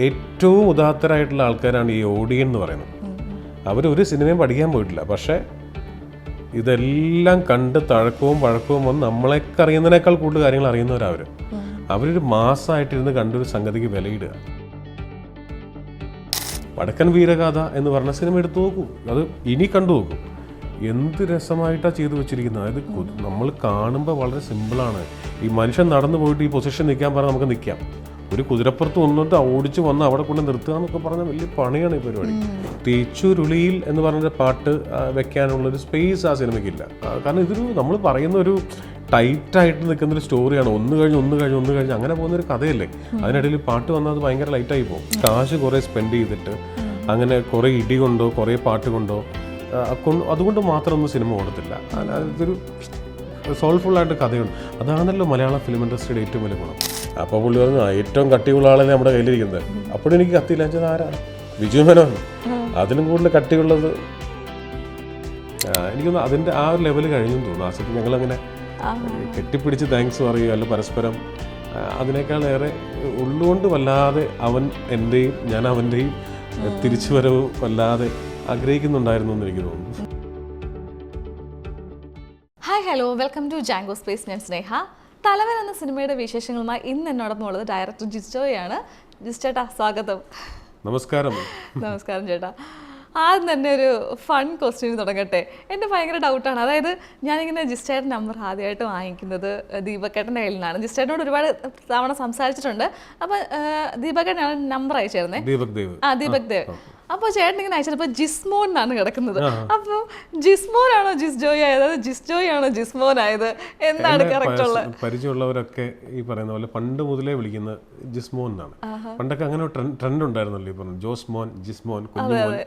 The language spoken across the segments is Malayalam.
ഏറ്റവും ഉദാത്തരായിട്ടുള്ള ആൾക്കാരാണ് ഈ ഓഡിയൻ എന്ന് പറയുന്നത്. അവരൊരു സിനിമയും പഠിക്കാൻ പോയിട്ടില്ല, പക്ഷേ ഇതെല്ലാം കണ്ട് തഴക്കവും പഴക്കവും വന്ന് നമ്മളെയൊക്കെ അറിയുന്നതിനേക്കാൾ കൂടുതൽ കാര്യങ്ങൾ അറിയുന്നവരവർ. അവരൊരു മാസമായിട്ടിരുന്ന് കണ്ടൊരു സംഗതിക്ക് വിലയിടുക. വടക്കൻ വീരഗാഥ എന്ന് പറഞ്ഞ സിനിമ എടുത്തു നോക്കൂ, അത് ഇനി കണ്ടു നോക്കൂ. എന്ത് രസമായിട്ടാണ് ചെയ്തു വെച്ചിരിക്കുന്നത്. അതായത് നമ്മൾ കാണുമ്പോൾ വളരെ സിമ്പിളാണ്. ഈ മനുഷ്യൻ നടന്നു പോയിട്ട് ഈ പൊസിഷൻ നിൽക്കാൻ പറഞ്ഞാൽ നമുക്ക് നിൽക്കാം. ഒരു കുതിരപ്പുറത്ത് വന്നിട്ട് ഓടിച്ച് വന്ന് അവിടെ കൊണ്ട് നിർത്തുക എന്നൊക്കെ പറഞ്ഞാൽ വലിയ പണിയാണ് ഈ പരിപാടി. തേച്ചുരുളിയിൽ എന്ന് പറഞ്ഞൊരു പാട്ട് വെക്കാനുള്ളൊരു സ്പേസ് ആ സിനിമയ്ക്കില്ല. കാരണം ഇതൊരു നമ്മൾ പറയുന്ന ഒരു ടൈറ്റായിട്ട് നിൽക്കുന്നൊരു സ്റ്റോറിയാണ്. ഒന്ന് കഴിഞ്ഞ് അങ്ങനെ പോകുന്നൊരു കഥയല്ലേ. അതിനിടയിൽ പാട്ട് വന്നാൽ അത് ഭയങ്കര ലൈറ്റായി പോകും. കാശ് കുറേ സ്പെൻഡ് ചെയ്തിട്ട് അങ്ങനെ കുറേ ഇടി കൊണ്ടോ കുറേ പാട്ട് കൊണ്ടോ അതുകൊണ്ട് മാത്രമൊന്നും സിനിമ ഓടത്തില്ല. ഇതൊരു സോൾഫുള്ളായിട്ട് കഥയുണ്ട്. അതാണല്ലോ മലയാള ഫിലിം ഇൻഡസ്ട്രിയുടെ ഏറ്റവും വലിയ ഗുണം. അപ്പോൾ പുള്ളി പറഞ്ഞു ഏറ്റവും കട്ടിയുള്ള ആളല്ലേ നമ്മുടെ കയ്യിലിരിക്കുന്നത്. അപ്പോഴും എനിക്ക് കത്തിയില്ല വെച്ചത് ആരാണ്? ബിജു മേനോൻ. അതിനും കൂടുതൽ കട്ടിയുള്ളത് എനിക്കൊന്ന് അതിൻ്റെ ആ ഒരു ലെവൽ കഴിഞ്ഞെന്ന് തോന്നുന്നു. ആസിഫ് ഞങ്ങളങ്ങനെ കെട്ടിപ്പിടിച്ച് താങ്ക്സ് പറയുക അല്ല പരസ്പരം അതിനേക്കാളേറെ ഉള്ളുകൊണ്ട് വല്ലാതെ അവൻ എൻ്റെയും ഞാൻ അവൻ്റെയും തിരിച്ചു വരവ് വല്ലാതെ ആഗ്രഹിക്കുന്നുണ്ടായിരുന്നു എന്ന് എനിക്ക് തോന്നുന്നു. ഹായ് ഹലോ, വെൽക്കം ടു ജാങ്കോ സ്പേസ്. ഞാൻ സ്നേഹ. തലവൻ എന്ന സിനിമയുടെ വിശേഷങ്ങളുമായി ഇന്ന് എന്നോടൊപ്പം ഉള്ളത് ഡയറക്ടർ ജിസ്റ്റോയാണ്. ജിസ്റ്റേട്ടാ സ്വാഗതം. നമസ്കാരം. നമസ്കാരം ചേട്ടാ. ആദ്യം തന്നെ ഒരു ഫൺ ക്വസ്റ്റ്യൻ തുടങ്ങട്ടെ. എൻ്റെ ഭയങ്കര ഡൗട്ടാണ്. അതായത് ഞാനിങ്ങനെ ജിസ്റ്റേട്ടൻ നമ്പർ ആദ്യമായിട്ട് വാങ്ങിക്കുന്നത് ദീപക്കേട്ടൻ്റെ കയ്യിൽ നിന്നാണ്. ജിസ്റ്റേട്ടനോട് ഒരുപാട് തവണ സംസാരിച്ചിട്ടുണ്ട്. അപ്പോൾ ദീപക്കേട്ടനാണ് നമ്പർ അയച്ചിരുന്നത്. ദീപക് ദേവ്. അപ്പോൾ ചേട്ടൻ ഇങ്ങനെ അയച്ചപ്പോൾ ജിസ്മോൻ എന്നാണ് കിടക്കുന്നത്. അപ്പോൾ ജിസ്മോൻ ആണോ ജിസ് ജോയ് ആയത്, ജിസ് ജോയ് ആണോ ജിസ്മോൻ ആയത്? എന്താണ് കറക്റ്റ് ഉള്ളത്? പരിചയമുള്ളവരൊക്കെ ഈ പറയുന്ന പോലെ പണ്ട് മുതലേ വിളിക്കുന്ന ജിസ്മോൻ എന്നാണ്. പണ്ടൊക്കെ അങ്ങനെ ട്രെൻഡ് ഉണ്ടായിരുന്നല്ലോ. ഈ പറഞ്ഞു ജോസ്മോൻ, ജിസ്മോൻ, കുഞ്ഞുമോൻ,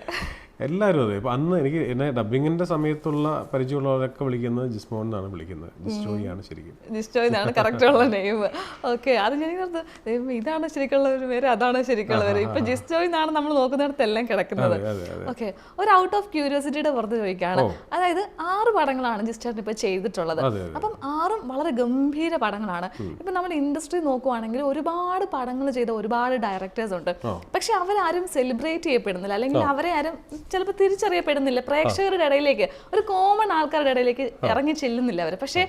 എല്ലാവരും അതെ. ഇപ്പം അന്ന് എനിക്ക് എന്നെ ഡബിങ്ങിന്റെ സമയത്തുള്ള പരിചയമുള്ളവരൊക്കെ വിളിക്കുന്നത് ജിസ്മോൻ എന്നാണ് വിളിക്കുന്നത്. ജിസ്റ്റോയി ആണ് ശരിക്കും. ജിസ്റ്റോയി എന്നാണ് കറക്റ്റ് ഉള്ള നെയിം. ഓക്കെ, അത് ഞാൻ ഇതാണ് ശരിക്കുള്ള ഒരു പേര്, അതാണ് ശരിക്കുള്ള പേര്. ഇപ്പൊ ജിസ്റ്റോയി എന്നാണ് നമ്മൾ നോക്കുന്നിടത്തെല്ലാം കിടക്കുന്നത്. ഓക്കെ, ഒരു ഔട്ട് ഓഫ് ക്യൂരിയോസിറ്റിയുടെ പുറത്ത് ചോദിക്കുകയാണ്. അതായത് 6 പടങ്ങളാണ് ജിസ്റ്റേട്ടൻ ഇപ്പൊ ചെയ്തിട്ടുള്ളത്. അപ്പം 6ഉം വളരെ ഗംഭീര പടങ്ങളാണ്. ഇപ്പൊ നമ്മുടെ ഇൻഡസ്ട്രി നോക്കുവാണെങ്കിൽ ഒരുപാട് പടങ്ങൾ ചെയ്ത ഒരുപാട് ഡയറക്ടേഴ്സ് ഉണ്ട്. പക്ഷെ അവരാരും സെലിബ്രേറ്റ് ചെയ്യപ്പെടുന്നില്ല, അല്ലെങ്കിൽ അവരെ ആരും ചിലപ്പോൾ തിരിച്ചറിയപ്പെടുന്നില്ല. പ്രേക്ഷകരുടെ ഇടയിലേക്ക്, ഒരു കോമൺ ആൾക്കാരുടെ ഇടയിലേക്ക് ഇറങ്ങി ചെല്ലുന്നില്ല അവർ. പക്ഷേ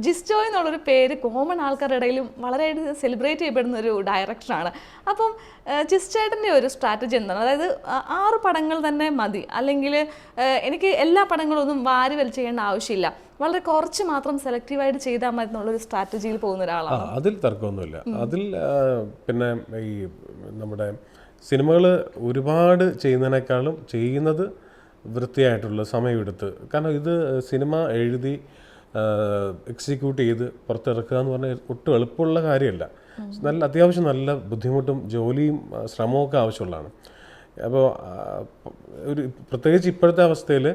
ജിസ്റ്റോയ് എന്നുള്ളൊരു പേര് കോമൺ ആൾക്കാരുടെ ഇടയിലും വളരെയായിട്ട് സെലിബ്രേറ്റ് ചെയ്യപ്പെടുന്ന ഒരു ഡയറക്ടറാണ്. അപ്പം ജിസ്റ്റേട്ടൻ്റെ ഒരു സ്ട്രാറ്റജി എന്താണ്? അതായത് 6 പടങ്ങൾ തന്നെ മതി, അല്ലെങ്കിൽ എനിക്ക് എല്ലാ പടങ്ങളും ഒന്നും വാരി വലിച്ച് ചെയ്യേണ്ട ആവശ്യമില്ല, വളരെ കുറച്ച് മാത്രം സെലക്റ്റീവായിട്ട് ചെയ്താൽ മതി എന്നുള്ളൊരു സ്ട്രാറ്റജിയിൽ പോകുന്ന ഒരാളാണ്. അതിൽ തർക്കമൊന്നുമില്ല. അതിൽ പിന്നെ ഈ നമ്മുടെ സിനിമകൾ ഒരുപാട് ചെയ്യുന്നതിനേക്കാളും ചെയ്യുന്നത് വൃത്തിയായിട്ടുള്ള സമയമെടുത്ത്. കാരണം ഇത് സിനിമ എഴുതി എക്സിക്യൂട്ട് ചെയ്ത് പുറത്തിറക്കുക എന്ന് പറഞ്ഞാൽ ഒട്ടും എളുപ്പമുള്ള കാര്യമല്ല. അത്യാവശ്യം നല്ല ബുദ്ധിമുട്ടും ജോലിയും ശ്രമവും ഒക്കെ ആവശ്യമുള്ളതാണ്. അപ്പോൾ ഒരു പ്രത്യേകിച്ച് ഇപ്പോഴത്തെ അവസ്ഥയിൽ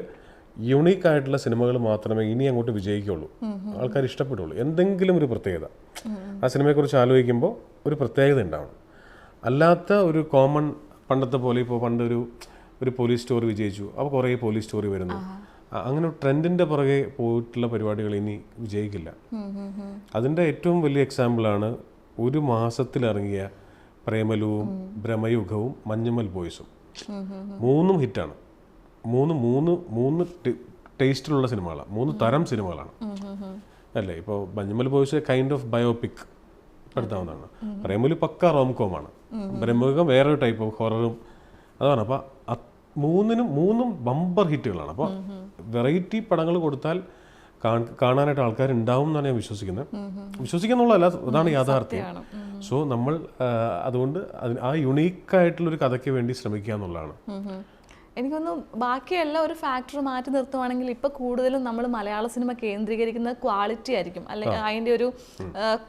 യുണീക്കായിട്ടുള്ള സിനിമകൾ മാത്രമേ ഇനി അങ്ങോട്ട് വിജയിക്കുള്ളൂ, ആൾക്കാർ ഇഷ്ടപ്പെടുള്ളൂ. എന്തെങ്കിലും ഒരു പ്രത്യേകത ആ സിനിമയെക്കുറിച്ച് ആലോചിക്കുമ്പോൾ ഒരു പ്രത്യേകത ഉണ്ടാവണം. അല്ലാത്ത ഒരു കോമൺ പണ്ടത്തെ പോലെ ഇപ്പോൾ ഒരു പോലീസ് സ്റ്റോറി വിജയിച്ചു, അപ്പോൾ കുറേ പോലീസ് സ്റ്റോറി വരുന്നു, അങ്ങനെ ട്രെൻഡിൻ്റെ പുറകെ പോയിട്ടുള്ള പരിപാടികൾ ഇനി വിജയിക്കില്ല. അതിൻ്റെ ഏറ്റവും വലിയ എക്സാമ്പിളാണ് ഒരു മാസത്തിലിറങ്ങിയ പ്രേമലുവും ഭ്രമയുഗവും മഞ്ഞുമൽ ബോയ്സും. 3ഉം ഹിറ്റാണ്. മൂന്ന് ടേസ്റ്റിലുള്ള സിനിമകളാണ്, 3 തരം സിനിമകളാണ് അല്ലേ. ഇപ്പോൾ Manjummel Boys kind of biopic എടുത്താവുന്നതാണ്. പ്രേമലു പക്ക റോംകോമാണ്, ബ്രഹ്മയുഗം വേറൊരു ടൈപ്പ് ഓഫ് ഹൊററും അതാണ്. അപ്പോൾ 3ഉം ബമ്പർ ഹിറ്റുകളാണ്. അപ്പോൾ വെറൈറ്റി പടങ്ങൾ കൊടുത്താൽ കാണാനായിട്ട് ആൾക്കാരുണ്ടാവും എന്നാണ് ഞാൻ വിശ്വസിക്കുന്നുള്ളതല്ല, അതാണ് യാഥാർത്ഥ്യം. സോ നമ്മൾ അതുകൊണ്ട് ആ യുണീക്കായിട്ടുള്ളൊരു കഥയ്ക്ക് വേണ്ടി ശ്രമിക്കുക എന്നുള്ളതാണ്. എനിക്കൊന്ന് ബാക്കിയെല്ലാം ഒരു ഫാക്ടർ മാറ്റി നിർത്തുവാണെങ്കിൽ ഇപ്പം കൂടുതലും നമ്മൾ മലയാള സിനിമ കേന്ദ്രീകരിക്കുന്നത് ക്വാളിറ്റി ആയിരിക്കും, അല്ലെങ്കിൽ അതിൻ്റെ ഒരു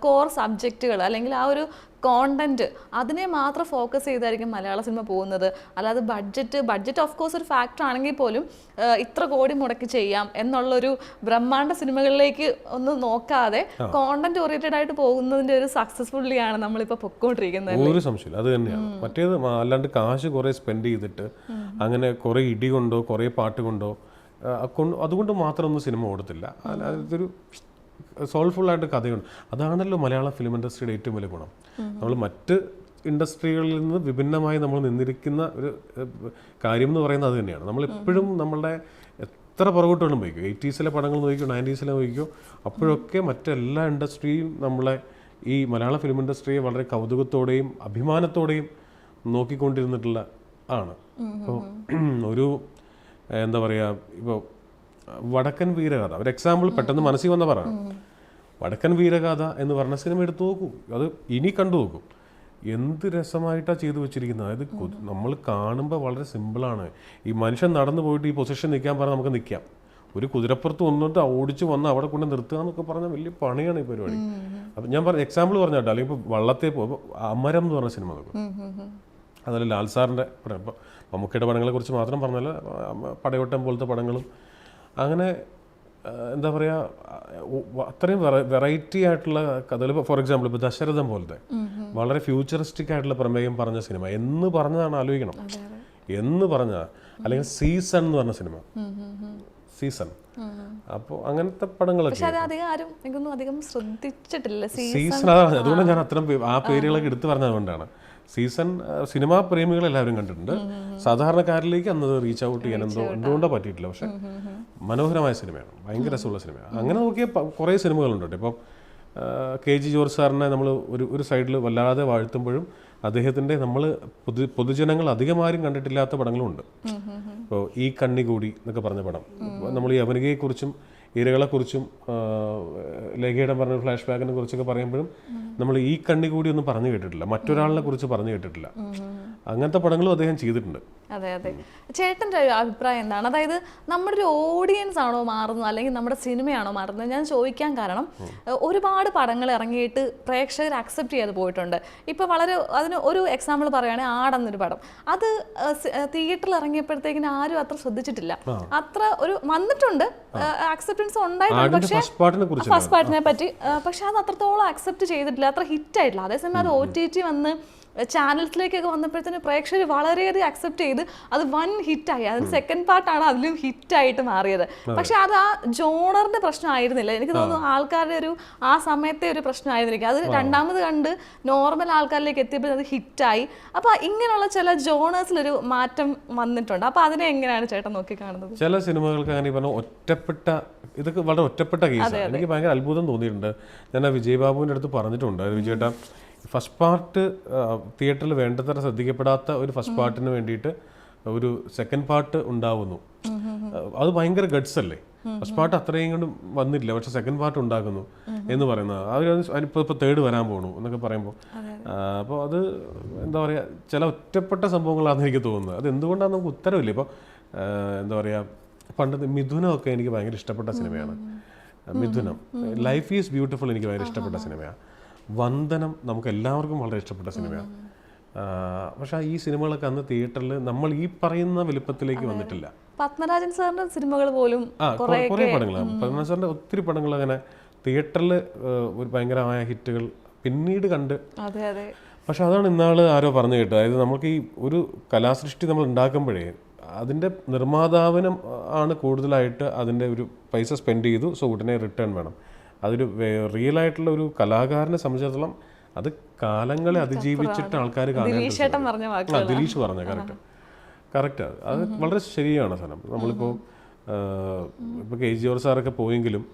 കോർ സബ്ജക്റ്റുകൾ, അല്ലെങ്കിൽ ആ ഒരു കോണ്ടന്റ്, അതിനെ മാത്രം ഫോക്കസ് ചെയ്തായിരിക്കും മലയാള സിനിമ പോകുന്നത്. അല്ലാതെ ബഡ്ജറ്റ് ഓഫ് കോഴ്സ് ഒരു ഫാക്ടർ ആണെങ്കിൽ പോലും ഇത്ര കോടി മുടക്കി ചെയ്യാം എന്നുള്ളൊരു ബ്രഹ്മാണ്ഡ സിനിമകളിലേക്ക് ഒന്നും നോക്കാതെ കോണ്ടന്റ് ഓറിയന്റഡ് ആയിട്ട് പോകുന്നതിന്റെ ഒരു സക്സസ്ഫുള്ളിയാണ് നമ്മളിപ്പോൾ പൊക്കോണ്ടിരിക്കുന്നത്. ഒരു സംശയമില്ല, അത് തന്നെയാണ്. മറ്റേത് അല്ലാണ്ട് കാശ് കുറേ സ്പെൻഡ് ചെയ്തിട്ട് അങ്ങനെ കുറേ ഇടി കൊണ്ടോ കുറേ പാട്ട് കൊണ്ടോ അതുകൊണ്ട് മാത്രമൊന്നും സിനിമ ഓടത്തില്ല. അതൊരു സോൾഫുള്ളായിട്ട് കഥയുണ്ട്. അതാണല്ലോ മലയാള ഫിലിം ഇൻഡസ്ട്രിയുടെ ഏറ്റവും വലിയ ഗുണം. നമ്മൾ മറ്റ് ഇൻഡസ്ട്രികളിൽ നിന്ന് വിഭിന്നമായി നമ്മൾ നിന്നിരിക്കുന്ന ഒരു കാര്യം എന്ന് പറയുന്നത് അത് തന്നെയാണ്. നമ്മളെപ്പോഴും നമ്മളുടെ എത്ര പുറകോട്ട് വേണം പോയിക്കോ, 80s പടങ്ങൾ നോക്കിക്കോ, 90s നോക്കിക്കോ, അപ്പോഴൊക്കെ മറ്റെല്ലാ ഇൻഡസ്ട്രിയും നമ്മളെ ഈ മലയാള ഫിലിം ഇൻഡസ്ട്രിയെ വളരെ കൗതുകത്തോടെയും അഭിമാനത്തോടെയും നോക്കിക്കൊണ്ടിരുന്നിട്ടുള്ള ആണ്. ഇപ്പോൾ ഒരു എന്താ പറയുക, ഇപ്പോൾ വടക്കൻ വീരഗാഥ ഒരു എക്സാമ്പിൾ പെട്ടെന്ന് മനസ്സിൽ വന്ന പറയാണ്. വടക്കൻ വീരഗാഥ എന്ന് പറഞ്ഞ സിനിമ എടുത്തു നോക്കൂ, അത് ഇനി കണ്ടു നോക്കും, എന്ത് രസമായിട്ടാണ് ചെയ്തു വെച്ചിരിക്കുന്നത്. അതായത് നമ്മൾ കാണുമ്പോൾ വളരെ സിമ്പിളാണ്. ഈ മനുഷ്യൻ നടന്നു പോയിട്ട് ഈ പൊസിഷൻ നിൽക്കാൻ പറഞ്ഞാൽ നമുക്ക് നിൽക്കാം. ഒരു കുതിരപ്പുറത്ത് വന്നിട്ട് ഓടിച്ച് വന്ന് അവിടെ കൊണ്ട് നിർത്തുക എന്നൊക്കെ പറഞ്ഞാൽ വലിയ പണിയാണ് ഈ പരിപാടി. അപ്പം ഞാൻ പറഞ്ഞ എക്സാമ്പിൾ പറഞ്ഞാട്ടോ, അല്ലെങ്കിൽ ഇപ്പോൾ വള്ളത്തെ പോകുമ്പോൾ അമരം എന്ന് പറഞ്ഞ സിനിമ നോക്കും, അതല്ല ലാൽ സാറിൻ്റെ പടം. ഇപ്പം മമ്മൂക്കയുടെ പടങ്ങളെ കുറിച്ച് മാത്രം പറഞ്ഞാൽ പടയോട്ടം പോലത്തെ പടങ്ങളും അങ്ങനെ എന്താ പറയുക, അത്രയും വെറൈറ്റി ആയിട്ടുള്ള കഥകൾ. ഇപ്പോൾ ഫോർ എക്സാമ്പിൾ ഇപ്പോൾ ദശരഥം പോലത്തെ വളരെ ഫ്യൂച്ചറിസ്റ്റിക് ആയിട്ടുള്ള പ്രമേയം പറഞ്ഞ സിനിമ എന്ന് പറഞ്ഞതാണ് ആലോചിക്കണം, എന്ന് പറഞ്ഞ. അല്ലെങ്കിൽ സീസൺ എന്ന് പറഞ്ഞ സിനിമ, സീസൺ. അപ്പോൾ അങ്ങനത്തെ പടങ്ങളൊക്കെ സീസൺ അതാണ്. അതുകൊണ്ട് ഞാൻ അത്തരം ആ പേരുകളൊക്കെ എടുത്തു പറഞ്ഞതുകൊണ്ടാണ്. സീസൺ സിനിമാ പ്രേമികൾ എല്ലാവരും കണ്ടിട്ടുണ്ട്, സാധാരണക്കാരിലേക്ക് അന്നത് റീച്ച് ഔട്ട് ചെയ്യാൻ എന്തുകൊണ്ടോ പറ്റിയിട്ടില്ല. പക്ഷെ മനോഹരമായ സിനിമയാണ്, ഭയങ്കര രസമുള്ള സിനിമയാണ്. അങ്ങനെ നോക്കിയാൽ കുറേ സിനിമകളുണ്ട്. ഇപ്പം KG ജോർജ് സാറിനെ നമ്മൾ ഒരു സൈഡിൽ വല്ലാതെ വാഴ്ത്തുമ്പോഴും അദ്ദേഹത്തിൻ്റെ നമ്മൾ പൊതുജനങ്ങൾ അധികം ആരും കണ്ടിട്ടില്ലാത്ത പടങ്ങളുമുണ്ട്. ഇപ്പോൾ ഈ കണ്ണി കൂടി എന്നൊക്കെ പറഞ്ഞ പടം, നമ്മൾ ഈ യവനികയെക്കുറിച്ചും ഇരകളെക്കുറിച്ചും ലേഖയുടെ പറഞ്ഞ ഫ്ലാഷ് ബാക്കിനെ കുറിച്ചൊക്കെ പറയുമ്പോഴും നമ്മൾ ഈ കണ്ണി കൂടി ഒന്നും പറഞ്ഞു കേട്ടിട്ടില്ല, മറ്റൊരാളിനെ കുറിച്ച് പറഞ്ഞു കേട്ടിട്ടില്ല. അങ്ങനത്തെ പടങ്ങളും അദ്ദേഹം ചെയ്തിട്ടുണ്ട്. അതെ അതെ. ചേട്ടൻ്റെ ഒരു അഭിപ്രായം എന്താണ്? അതായത് നമ്മുടെ ഒരു ഓഡിയൻസ് ആണോ മാറുന്നത്, അല്ലെങ്കിൽ നമ്മുടെ സിനിമയാണോ മാറുന്നത്? ഞാൻ ചോദിക്കാൻ കാരണം, ഒരുപാട് പടങ്ങൾ ഇറങ്ങിയിട്ട് പ്രേക്ഷകർ അക്സെപ്റ്റ് ചെയ്ത് പോയിട്ടുണ്ട്. ഇപ്പോൾ വളരെ അതിന് ഒരു എക്സാമ്പിൾ പറയുകയാണെങ്കിൽ ആടെന്നൊരു പടം, അത് തിയേറ്ററിൽ ഇറങ്ങിയപ്പോഴത്തേക്കിന് ആരും അത്ര ശ്രദ്ധിച്ചിട്ടില്ല, അത്ര ഒരു വന്നിട്ടുണ്ട്, അക്സെപ്റ്റൻസ് ഉണ്ടായിട്ടുണ്ട്, പക്ഷേ ഫസ്റ്റ് പാർട്ടിനെ പറ്റി, പക്ഷെ അത് അത്രത്തോളം അക്സെപ്റ്റ് ചെയ്തിട്ടില്ല, അത്ര ഹിറ്റ് ആയിട്ടില്ല. അതേസമയം അത് OTT വന്ന് ചാനൽസിലേക്കൊക്കെ വന്നപ്പോഴത്തേന് പ്രേക്ഷകർ വളരെയധികം അക്സെപ്റ്റ് ചെയ്ത് അത് വൻ ഹിറ്റായി. അതിന് സെക്കൻഡ് പാർട്ടാണ് അതിലും ഹിറ്റായിട്ട് മാറിയത്. പക്ഷെ അത് ആ ജോണറിന്റെ പ്രശ്നമായിരുന്നില്ല, എനിക്ക് തോന്നുന്നു ആൾക്കാരുടെ ഒരു ആ സമയത്തെ ഒരു പ്രശ്നമായിരുന്നില്ല. അത് രണ്ടാമത് കണ്ട് നോർമൽ ആൾക്കാരിലേക്ക് എത്തിയപ്പോൾ അത് ഹിറ്റായി. അപ്പോൾ ഇങ്ങനെയുള്ള ചില ജോണേഴ്സിലൊരു മാറ്റം വന്നിട്ടുണ്ട്. അപ്പോൾ അതിനെ എങ്ങനെയാണ് ചേട്ടൻ നോക്കി കാണുന്നത്? ചില സിനിമകൾക്ക് അങ്ങനെ പറഞ്ഞ ഒറ്റപ്പെട്ട, ഇതൊക്കെ വളരെ ഒറ്റപ്പെട്ട കേസാണ്. എനിക്ക് ഭയങ്കര അത്ഭുതം തോന്നിയിട്ടുണ്ട്. ഞാൻ ആ വിജയ് ബാബുവിൻ്റെ അടുത്ത് പറഞ്ഞിട്ടുണ്ട്, വിജയേട്ടാ ഫസ്റ്റ് പാർട്ട് തിയേറ്ററിൽ വേണ്ടത്ര ശ്രദ്ധിക്കപ്പെടാത്ത ഒരു ഫസ്റ്റ് പാർട്ടിന് വേണ്ടിയിട്ട് ഒരു സെക്കൻഡ് പാർട്ട് ഉണ്ടാവുന്നു, അത് ഭയങ്കര ഗഡ്സ് അല്ലേ. ഫസ്റ്റ് പാർട്ട് അത്രയും കൊണ്ട് വന്നിട്ടില്ല, പക്ഷെ സെക്കൻഡ് പാർട്ട് ഉണ്ടാക്കുന്നു എന്ന് പറയുന്നത്. അതിപ്പോൾ തേർഡ് വരാൻ പോകണു എന്നൊക്കെ പറയുമ്പോൾ, അപ്പോൾ അത് എന്താ പറയുക, ചില ഒറ്റപ്പെട്ട സംഭവങ്ങളാണെന്ന് എനിക്ക് തോന്നുന്നത്. അത് എന്തുകൊണ്ടാണ് നമുക്ക് ഉത്തരവില്ല. ഇപ്പോൾ എന്താ പറയുക, പണ്ടത്തെ മിഥുനമൊക്കെ എനിക്ക് ഭയങ്കര ഇഷ്ടപ്പെട്ട സിനിമയാണ്. മിഥുനം, ലൈഫ് ഈസ് ബ്യൂട്ടിഫുൾ എനിക്ക് ഭയങ്കര ഇഷ്ടപ്പെട്ട സിനിമയാണ്. വന്ദനം നമുക്ക് എല്ലാവർക്കും വളരെ ഇഷ്ടപ്പെട്ട സിനിമയാണ്. പക്ഷെ ഈ സിനിമകളൊക്കെ അന്ന് തിയേറ്ററിൽ നമ്മൾ ഈ പറയുന്ന വലുപ്പത്തിലേക്ക് വന്നിട്ടില്ല. പത്മരാജൻ സാറിന്റെ സിനിമകൾ പോലും കുറേ പടങ്ങളാണ്. പത്മരാജൻ സാറിന്റെ ഒത്തിരി പടങ്ങൾ അങ്ങനെ തിയേറ്ററിൽ ഒരു ഭയങ്കരമായ ഹിറ്റുകൾ പിന്നീട് കണ്ട്. പക്ഷെ അതാണ് ഇന്നാൾ ആരോ പറഞ്ഞു കേട്ടത്, അതായത് നമുക്ക് ഈ ഒരു കലാസൃഷ്ടി നമ്മൾ ഉണ്ടാക്കുമ്പോഴേ അതിൻ്റെ നിർമ്മാതാവിനും ആണ് കൂടുതലായിട്ട് അതിൻ്റെ ഒരു പൈസ സ്പെൻഡ് ചെയ്തു, സോ ഉടനെ റിട്ടേൺ വേണം. അതൊരു റിയൽ ആയിട്ടുള്ള ഒരു കലാകാരനെ സംബന്ധിച്ചിടത്തോളം അത് കാലങ്ങളെ അതിജീവിച്ചിട്ട് ആൾക്കാർ കാണാൻ. ദിലീഷ് പറഞ്ഞ കറക്റ്റ് അത് വളരെ ശരിയാണ് സാധനം. നമ്മളിപ്പോൾ KG ജോർജ് സാറൊക്കെ പോയെങ്കിലും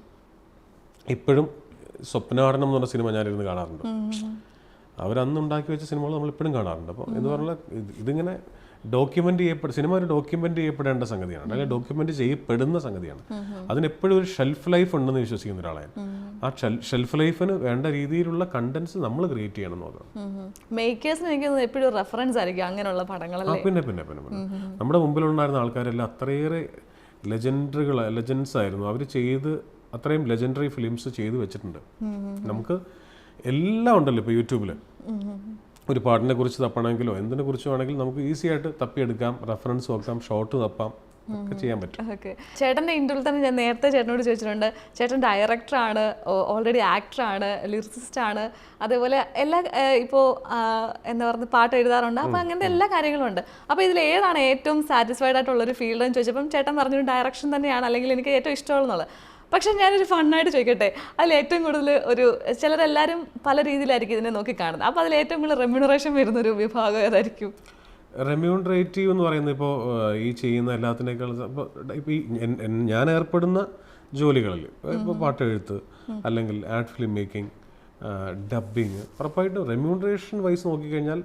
ഇപ്പോഴും സ്വപ്നാടനം എന്ന് പറഞ്ഞ സിനിമ ഞാനിരുന്ന് കാണാറുണ്ട്. അവരന്ന് ഉണ്ടാക്കി വെച്ച സിനിമകൾ നമ്മളിപ്പോഴും കാണാറുണ്ട്. അപ്പോൾ എന്ന് പറഞ്ഞാൽ ഇതിങ്ങനെ സിനിമ ഒരു ഡോക്യുമെന്റ് ചെയ്യപ്പെടേണ്ട സംഗതിയാണ്, അല്ലെങ്കിൽ ഡോക്യുമെന്റ് ചെയ്യപ്പെടുന്ന സംഗതിയാണ്. അതിനെപ്പോഴും ഒരു ഷെൽഫ് ലൈഫ് ഉണ്ടെന്ന് വിശ്വസിക്കുന്ന ഒരാളാണ്. ആ ഷെൽഫ് ലൈഫിന് വേണ്ട രീതിയിലുള്ള കണ്ടന്റ്സ് നമ്മൾ ക്രിയേറ്റ് ചെയ്യണം എന്ന് പിന്നെ നമ്മുടെ മുമ്പിലുണ്ടായിരുന്ന ആൾക്കാരെല്ലാം അത്രയേറെ ലെജൻഡ്സ് ആയിരുന്നു. അവർ ചെയ്ത് അത്രയും ലെജൻഡറി ഫിലിംസ് ചെയ്ത് വെച്ചിട്ടുണ്ട്. നമുക്ക് എല്ലാം ഉണ്ടല്ലോ ഇപ്പോൾ യൂട്യൂബിൽ. ഒരു പാട്ടിനെ കുറിച്ച് തപ്പണമെങ്കിലോ എന്തിനെ കുറിച്ച് വേണമെങ്കിലും നമുക്ക് ഈസി ആയിട്ട് തപ്പിയെടുക്കാം, റെഫറൻസ് നോക്കാം, ഷോർട്ട് തപ്പാം, ഒക്കെ ചെയ്യാൻ പറ്റും. ചേട്ടൻ്റെ ഇൻ്റർവ്യൂവിൽ തന്നെ ഞാൻ നേരത്തെ ചേട്ടനോട് ചോദിച്ചിട്ടുണ്ട്, ചേട്ടൻ ഡയറക്ടറാണ്, ഓൾറെഡി ആക്ടറാണ്, ലിറിസിസ്റ്റാണ്, അതേപോലെ എല്ലാ ഇപ്പോൾ എന്താ പറയുക പാട്ട് എഴുതാറുണ്ട്, അപ്പോൾ അങ്ങനത്തെ എല്ലാ കാര്യങ്ങളും ഉണ്ട്. അപ്പോൾ ഇതിൽ ഏതാണ് ഏറ്റവും സാറ്റിസ്ഫൈഡ് ആയിട്ടുള്ളൊരു ഫീൽഡ് എന്ന് ചോദിച്ചപ്പം ചേട്ടൻ പറഞ്ഞൊരു ഡയറക്ഷൻ തന്നെയാണ്, അല്ലെങ്കിൽ എനിക്ക് ഏറ്റവും ഇഷ്ടമുള്ളത്. പക്ഷെ ഞാനൊരു ഫണ്ണായിട്ട് ചോദിക്കട്ടെ, അതിൽ ഏറ്റവും കൂടുതൽ ഒരു ചിലരെല്ലാവരും പല രീതിയിലായിരിക്കും ഇതിനെ നോക്കി കാണുന്നത്. അപ്പോൾ അതിൽ ഏറ്റവും കൂടുതൽ റെമ്യൂണറേഷൻ വരുന്നൊരു വിഭാഗം ഏതായിരിക്കും? റെമ്യൂണറേറ്റീവ് എന്ന് പറയുന്നത് ഇപ്പോൾ ഈ ചെയ്യുന്ന എല്ലാത്തിനേക്കാൾ ഇപ്പോൾ ഈ ഞാൻ ഏർപ്പെടുന്ന ജോലികളിൽ ഇപ്പോൾ പാട്ട് എഴുത്ത് അല്ലെങ്കിൽ ആഡ് ഫിലിം മേക്കിംഗ്, ഡബ്ബിങ്, ഉറപ്പായിട്ടും റെമ്യൂണറേഷൻ വൈസ് നോക്കിക്കഴിഞ്ഞാൽ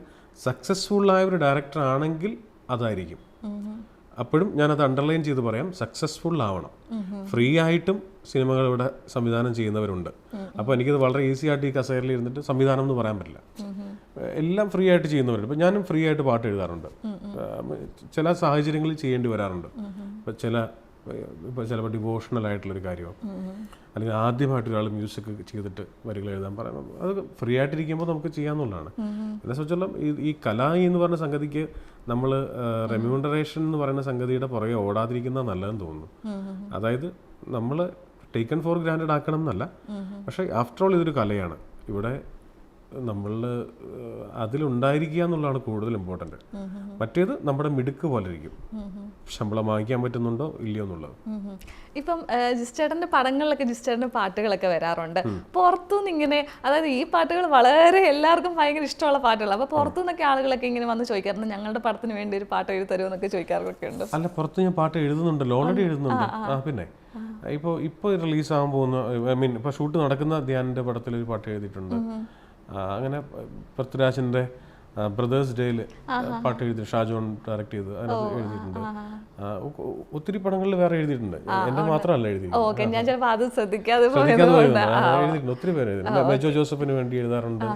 സക്സസ്ഫുള്ളായ ഒരു ഡയറക്ടർ ആണെങ്കിൽ അതായിരിക്കും. അപ്പോഴും ഞാനത് അണ്ടർലൈൻ ചെയ്ത് പറയാം, സക്സസ്ഫുൾ ആവണം. ഫ്രീ ആയിട്ടും സിനിമകൾ ഇവിടെ സംവിധാനം ചെയ്യുന്നവരുണ്ട്. അപ്പോൾ എനിക്കത് വളരെ ഈസി ആയിട്ട് ഈ കസേരയിൽ ഇരുന്നിട്ട് സംവിധാനം എന്ന് പറയാൻ പറ്റില്ല. എല്ലാം ഫ്രീ ആയിട്ട് ചെയ്യുന്നവരുണ്ട്. ഇപ്പം ഞാനും ഫ്രീ ആയിട്ട് പാട്ട് എഴുതാറുണ്ട്. ചില സാഹചര്യങ്ങളിൽ ചെയ്യേണ്ടി വരാറുണ്ട്. ഇപ്പം ചിലപ്പോൾ ഡിവോഷണൽ ആയിട്ടുള്ളൊരു കാര്യമോ അല്ലെങ്കിൽ ആദ്യമായിട്ട് ഒരാൾ മ്യൂസിക് ചെയ്തിട്ട് വരികൾ എഴുതാൻ പറയുന്നത് അത് ഫ്രീ ആയിട്ടിരിക്കുമ്പോൾ നമുക്ക് ചെയ്യാമെന്നുള്ളതാണ്. എന്നെ സംബന്ധിച്ചോളം ഈ കല എന്ന് പറഞ്ഞ സംഗതിക്ക് നമ്മൾ റെമ്യൂണറേഷൻ എന്ന് പറയുന്ന സംഗതിയുടെ പുറകെ ഓടാതിരിക്കുന്ന നല്ലതെന്ന് തോന്നുന്നു. അതായത് നമ്മൾ ടേക്കൺ ഫോർ ഗ്രാൻഡഡ് ആക്കണം എന്നല്ല, പക്ഷേ ആഫ്റ്റർ ഓൾ ഇതൊരു കലയാണ്. ഇവിടെ നമ്മൾ അതിലുണ്ടായിരിക്കുക എന്നുള്ളതാണ് കൂടുതൽ ഇമ്പോർട്ടൻ്റ്. മറ്റേത് നമ്മുടെ മിടുക്ക് പോലെ ഇരിക്കും, ശമ്പളം വാങ്ങിക്കാൻ പറ്റുന്നുണ്ടോ ഇല്ലയോ എന്നുള്ളത്. ഇപ്പം ജിസ്റ്റേട്ടൻ്റെ പടങ്ങളിലൊക്കെ ജിസ്റ്റേട്ടൻ്റെ പാട്ടുകളൊക്കെ വരാറുണ്ട്. പുറത്തുനിന്ന് ഇങ്ങനെ, അതായത് ഈ പാട്ടുകൾ വളരെ എല്ലാവർക്കും ഭയങ്കര ഇഷ്ടമുള്ള പാട്ടുകൾ. അപ്പോൾ പുറത്തുനിന്നൊക്കെ ആളുകളൊക്കെ ഇങ്ങനെ വന്ന് ചോദിക്കാറുണ്ട്, ഞങ്ങളുടെ പടത്തിന് വേണ്ടി ഒരു പാട്ട് എഴുതി തരുമോ എന്നൊക്കെ ചോദിക്കാറൊക്കെ ഉണ്ട്. അല്ല, പുറത്ത് ഞാൻ പാട്ട് എഴുതുന്നുണ്ടല്ലോ, ഓൾറെഡി എഴുതുന്നുണ്ട്. പിന്നെ ഇപ്പോൾ റിലീസാകാൻ പോകുന്ന, ഐ മീൻ ഇപ്പോൾ ഷൂട്ട് നടക്കുന്ന ധ്യാനിൻ്റെ പടത്തിൽ ഒരു പാട്ട് എഴുതിയിട്ടുണ്ട്. അങ്ങനെ പൃഥ്വിരാജിൻ്റെ ബ്രദേഴ്സ് ഡേയിൽ പാട്ട് എഴുതി, ഷാജോൺ ഡയറക്ട് ചെയ്ത് അതിനകത്ത് എഴുതിയിട്ടുണ്ട്. ഒത്തിരി പടങ്ങളിൽ വേറെ എഴുതിയിട്ടുണ്ട്, എന്റെ മാത്രമല്ല എഴുതിയിട്ടുണ്ട്. ഒത്തിരി പേര് എഴുതിയിട്ടുണ്ട്. മെജോ ജോസഫിന് വേണ്ടി എഴുതാറുണ്ട്,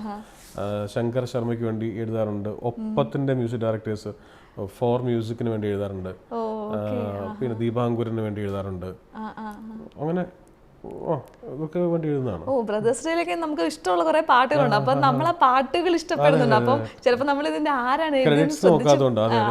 ശങ്കർ ശർമ്മയ്ക്ക് വേണ്ടി എഴുതാറുണ്ട്, ഒപ്പത്തിന്റെ മ്യൂസിക് ഡയറക്ടേഴ്സ് ഫോർ മ്യൂസിക്കിന് വേണ്ടി എഴുതാറുണ്ട്, പിന്നെ ദീപാങ്കുരന് വേണ്ടി എഴുതാറുണ്ട്. അങ്ങനെ ഇതൊക്കെ വേണ്ടി എഴുതുന്നതാണ്. ബ്രദേഴ്സ് ഡേയിലൊക്കെ നമുക്ക് ഇഷ്ടമുള്ള കുറെ പാട്ടുകളുണ്ട്. അപ്പൊ നമ്മളെ പാട്ടുകൾ ഇഷ്ടപ്പെടുന്നുണ്ട്. അപ്പം ചിലപ്പോൾ നമ്മൾ ഇതിന്റെ ആരാണ്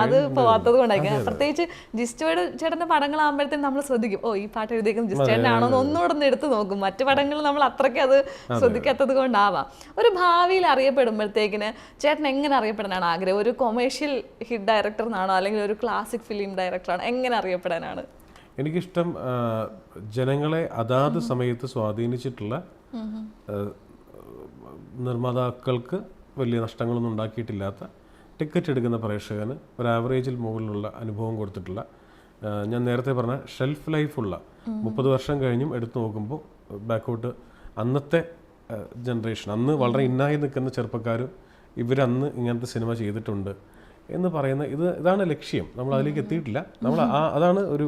അത് പോവാത്തത് കൊണ്ടായിരിക്കും. പ്രത്യേകിച്ച് ജിസ്റ്റോയുടെ ചേട്ടന്റെ പടങ്ങളാകുമ്പോഴത്തേക്കും നമ്മൾ ശ്രദ്ധിക്കും, ഈ പാട്ട് എഴുതിയേക്കുന്നത് ജിസ്റ്റേട്ടനാണോ എന്ന് ഒന്നുകൂടെ ഒന്ന് എടുത്ത് നോക്കും. മറ്റു പടങ്ങൾ നമ്മൾ അത്രയ്ക്ക് അത് ശ്രദ്ധിക്കാത്തത് കൊണ്ടാവാം. ഒരു ഭാവിയിൽ അറിയപ്പെടുമ്പോഴത്തേക്കിന് ചേട്ടൻ എങ്ങനെ അറിയപ്പെടാനാണ് ആഗ്രഹം? ഒരു കൊമേഴ്ഷ്യൽ ഹിറ്റ് ഡയറക്ടർ എന്നാണോ അല്ലെങ്കിൽ ഒരു ക്ലാസിക് ഫിലിം ഡയറക്ടറാണോ? എങ്ങനെ അറിയപ്പെടാനാണ്? എനിക്കിഷ്ടം ജനങ്ങളെ അതാത് സമയത്ത് സ്വാധീനിച്ചിട്ടുള്ള നിർമ്മാതാക്കൾക്ക് വലിയ നഷ്ടങ്ങളൊന്നും ഉണ്ടാക്കിയിട്ടില്ലാത്ത, ടിക്കറ്റ് എടുക്കുന്ന പ്രേക്ഷകന് ഒരു ആവറേജിൽ മുകളിലുള്ള അനുഭവം കൊടുത്തിട്ടുള്ള, ഞാൻ നേരത്തെ പറഞ്ഞ ഷെൽഫ് ലൈഫുള്ള 30 വർഷം കഴിഞ്ഞും എടുത്തു നോക്കുമ്പോൾ ബാക്കോട്ട് അന്നത്തെ ജനറേഷൻ, അന്ന് വളരെ ഇന്നായി നിൽക്കുന്ന ചെറുപ്പക്കാരും ഇവരന്ന് ഇങ്ങനത്തെ സിനിമ ചെയ്തിട്ടുണ്ട് എന്ന് പറയുന്ന ഇതാണ് ലക്ഷ്യം. നമ്മൾ അതിലേക്ക് എത്തിയിട്ടില്ല. നമ്മൾ അതാണ് ഒരു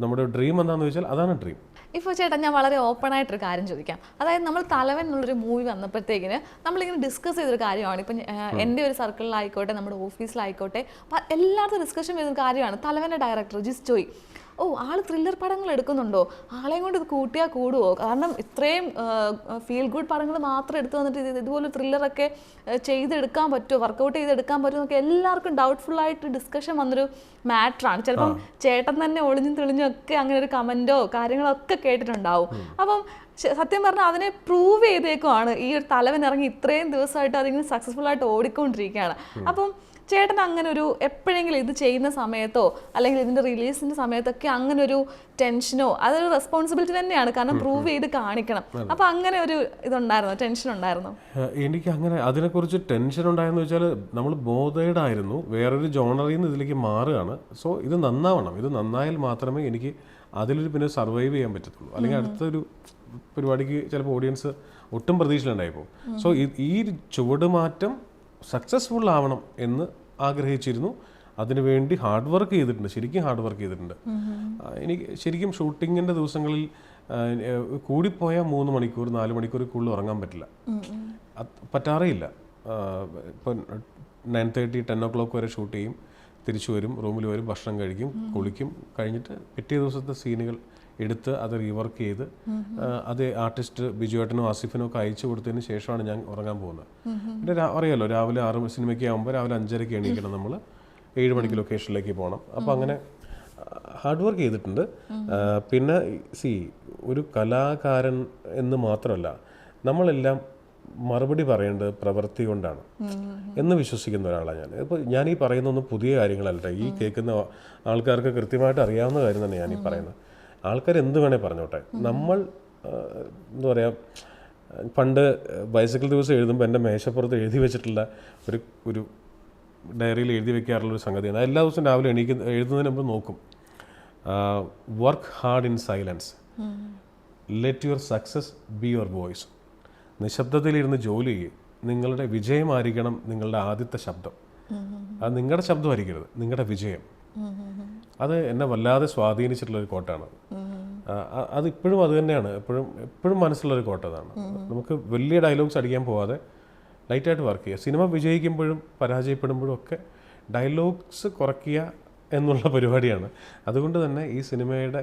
നമ്മുടെ ഡ്രീം. എന്താണെന്ന് ചോദിച്ചാൽ അതാണ് ഡ്രീം. ഇപ്പോൾ ചേട്ടാ, ഞാൻ വളരെ ഓപ്പൺ ആയിട്ടൊരു കാര്യം ചോദിക്കാം. അതായത് നമ്മൾ തലവൻ എന്നുള്ളൊരു മൂവി വന്നപ്പോഴത്തേക്കിന് നമ്മളിങ്ങനെ ഡിസ്കസ് ചെയ്തൊരു കാര്യമാണ്. ഇപ്പം എൻ്റെ ഒരു സർക്കിളിലായിക്കോട്ടെ, നമ്മുടെ ഓഫീസിലായിക്കോട്ടെ, എല്ലായിടത്തും ഡിസ്കഷൻ ചെയ്തൊരു കാര്യമാണ് തലവൻ്റെ ഡയറക്ടർ ജിസ്റ്റോയ്. ആൾ ത്രില്ലർ പടങ്ങൾ എടുക്കുന്നുണ്ടോ? ആളെയും കൊണ്ട് ഇത് കൂട്ടിയാൽ കൂടുമോ? കാരണം ഇത്രയും ഫീൽ ഗുഡ് പടങ്ങൾ മാത്രം എടുത്തു വന്നിട്ട് ഇതുപോലെ ത്രില്ലറൊക്കെ ചെയ്തെടുക്കാൻ പറ്റുമോ, വർക്കൗട്ട് ചെയ്തെടുക്കാൻ പറ്റുമോ എന്നൊക്കെ എല്ലാവർക്കും ഡൗട്ട്ഫുള്ളായിട്ട് ഡിസ്കഷൻ വന്നൊരു മാറ്ററാണ്. ചിലപ്പം ചേട്ടൻ തന്നെ ഒളിഞ്ഞും തെളിഞ്ഞും ഒക്കെ അങ്ങനെ ഒരു കമൻറ്റോ കാര്യങ്ങളൊക്കെ കേട്ടിട്ടുണ്ടാവും. അപ്പം സത്യം പറഞ്ഞാൽ അതിനെ പ്രൂവ് ചെയ്തേക്കുമാണ് ഈ ഒരു തലവൻ ഇറങ്ങി ഇത്രയും ദിവസമായിട്ട് അതിങ്ങനെ സക്സസ്ഫുൾ ആയിട്ട് ഓടിക്കൊണ്ടിരിക്കുകയാണ്. അപ്പം ചേട്ടൻ അങ്ങനെ ഒരു എപ്പോഴെങ്കിലും ഇത് ചെയ്യുന്ന സമയത്തോ അല്ലെങ്കിൽ ഇതിൻ്റെ റിലീസിൻ്റെ സമയത്തൊക്കെ അങ്ങനെ ഒരു ടെൻഷനോ, അതൊരു റെസ്പോൺസിബിലിറ്റി തന്നെയാണ്, കാരണം പ്രൂവ് ചെയ്ത് കാണിക്കണം. അപ്പം അങ്ങനെ ഒരു ഇതുണ്ടായിരുന്നോ, ടെൻഷൻ ഉണ്ടായിരുന്നോ? എനിക്ക് അങ്ങനെ അതിനെക്കുറിച്ച് ടെൻഷൻ ഉണ്ടായെന്ന് വെച്ചാൽ നമ്മൾ ബോധേഡായിരുന്നു, വേറൊരു ജോണറിൽ നിന്ന് ഇതിലേക്ക് മാറുകയാണ്. സോ ഇത് നന്നാവണം, ഇത് നന്നായാൽ മാത്രമേ എനിക്ക് അതിലൊരു പിന്നെ സർവൈവ് ചെയ്യാൻ പറ്റത്തുള്ളൂ. അല്ലെങ്കിൽ അടുത്തൊരു പരിപാടിക്ക് ചിലപ്പോൾ ഓഡിയൻസ് ഒട്ടും പ്രതീക്ഷയിലുണ്ടായിപ്പോൾ. സോ ഈ ചുവടുമാറ്റം സക്സസ്ഫുൾ ആവണം എന്ന് ആഗ്രഹിച്ചിരുന്നു. അതിനുവേണ്ടി ഹാർഡ് വർക്ക് ചെയ്തിട്ടുണ്ട്, ശരിക്കും ഹാർഡ് വർക്ക് ചെയ്തിട്ടുണ്ട്. എനിക്ക് ശരിക്കും ഷൂട്ടിങ്ങിൻ്റെ ദിവസങ്ങളിൽ കൂടിപ്പോയാൽ 3 മണിക്കൂർ 4 മണിക്കൂർ കൂടുതൽ ഉറങ്ങാൻ പറ്റില്ല, പറ്റാറേയില്ല. ഇപ്പം 9:30 10 o'clock വരെ ഷൂട്ട് ചെയ്യും, തിരിച്ചു വരും, റൂമിൽ വരും, ഭക്ഷണം കഴിക്കും, കുളിക്കും, കഴിഞ്ഞിട്ട് പിറ്റേ ദിവസത്തെ സീനുകൾ എടുത്ത് അത് റീവർക്ക് ചെയ്ത് അത് ആർട്ടിസ്റ്റ് ബിജുവേട്ടനോ ആസിഫിനോ ഒക്കെ അയച്ചു കൊടുത്തതിന് ശേഷമാണ് ഞാൻ ഉറങ്ങാൻ പോകുന്നത്. പിന്നെ അറിയാലോ, രാവിലെ 6 സിനിമയ്ക്ക് ആകുമ്പോൾ രാവിലെ 5:30 എണീക്കണം, നമ്മൾ 7 മണിക്ക് ലൊക്കേഷനിലേക്ക് പോകണം. അപ്പോൾ അങ്ങനെ ഹാർഡ് വർക്ക് ചെയ്തിട്ടുണ്ട്. പിന്നെ ഒരു കലാകാരൻ എന്ന് മാത്രമല്ല, നമ്മളെല്ലാം മറുപടി പറയേണ്ടത് പ്രവൃത്തി കൊണ്ടാണ് എന്ന് വിശ്വസിക്കുന്ന ഒരാളാണ് ഞാൻ. ഇപ്പോൾ ഞാൻ ഈ പറയുന്നൊന്നും പുതിയ കാര്യങ്ങളല്ല, ഈ കേൾക്കുന്ന ആൾക്കാർക്ക് കൃത്യമായിട്ട് അറിയാവുന്ന കാര്യം തന്നെ ഞാൻ ഈ പറയുന്നത്. ആൾക്കാർ എന്ത് വേണേൽ പറഞ്ഞോട്ടെ. നമ്മൾ എന്താ പറയുക, പണ്ട് ബൈസിക്കിൾ ദിവസം എഴുതുമ്പോൾ എൻ്റെ മേശപ്പുറത്ത് എഴുതി വെച്ചിട്ടുള്ള ഒരു ഡയറിയിൽ എഴുതി വെക്കാറുള്ളൊരു സംഗതിയാണ്. എല്ലാ ദിവസവും രാവിലെ എഴുതുന്നതിന് മുമ്പ് നോക്കും, work hard in silence, let your success be your voice. നിശബ്ദതയിലിരുന്ന് ജോലി ചെയ്യും, നിങ്ങളുടെ വിജയമായിരിക്കണം നിങ്ങളുടെ ആദ്യത്തെ ശബ്ദം. അത് നിങ്ങളുടെ ശബ്ദമായിരിക്കരുത്, നിങ്ങളുടെ വിജയം. അത് എന്നെ വല്ലാതെ സ്വാധീനിച്ചിട്ടുള്ളൊരു കോട്ടാണ്. അതിപ്പോഴും അത് തന്നെയാണ്, എപ്പോഴും മനസ്സിലുള്ളൊരു കോട്ട് അതാണ്. നമുക്ക് വലിയ ഡയലോഗ്സ് അടിക്കാൻ പോവാതെ ലൈറ്റായിട്ട് വർക്ക് ചെയ്യുക. സിനിമ വിജയിക്കുമ്പോഴും പരാജയപ്പെടുമ്പോഴും ഒക്കെ ഡയലോഗ്സ് കുറയ്ക്കുക എന്നുള്ള പരിപാടിയാണ്. അതുകൊണ്ട് തന്നെ ഈ സിനിമയുടെ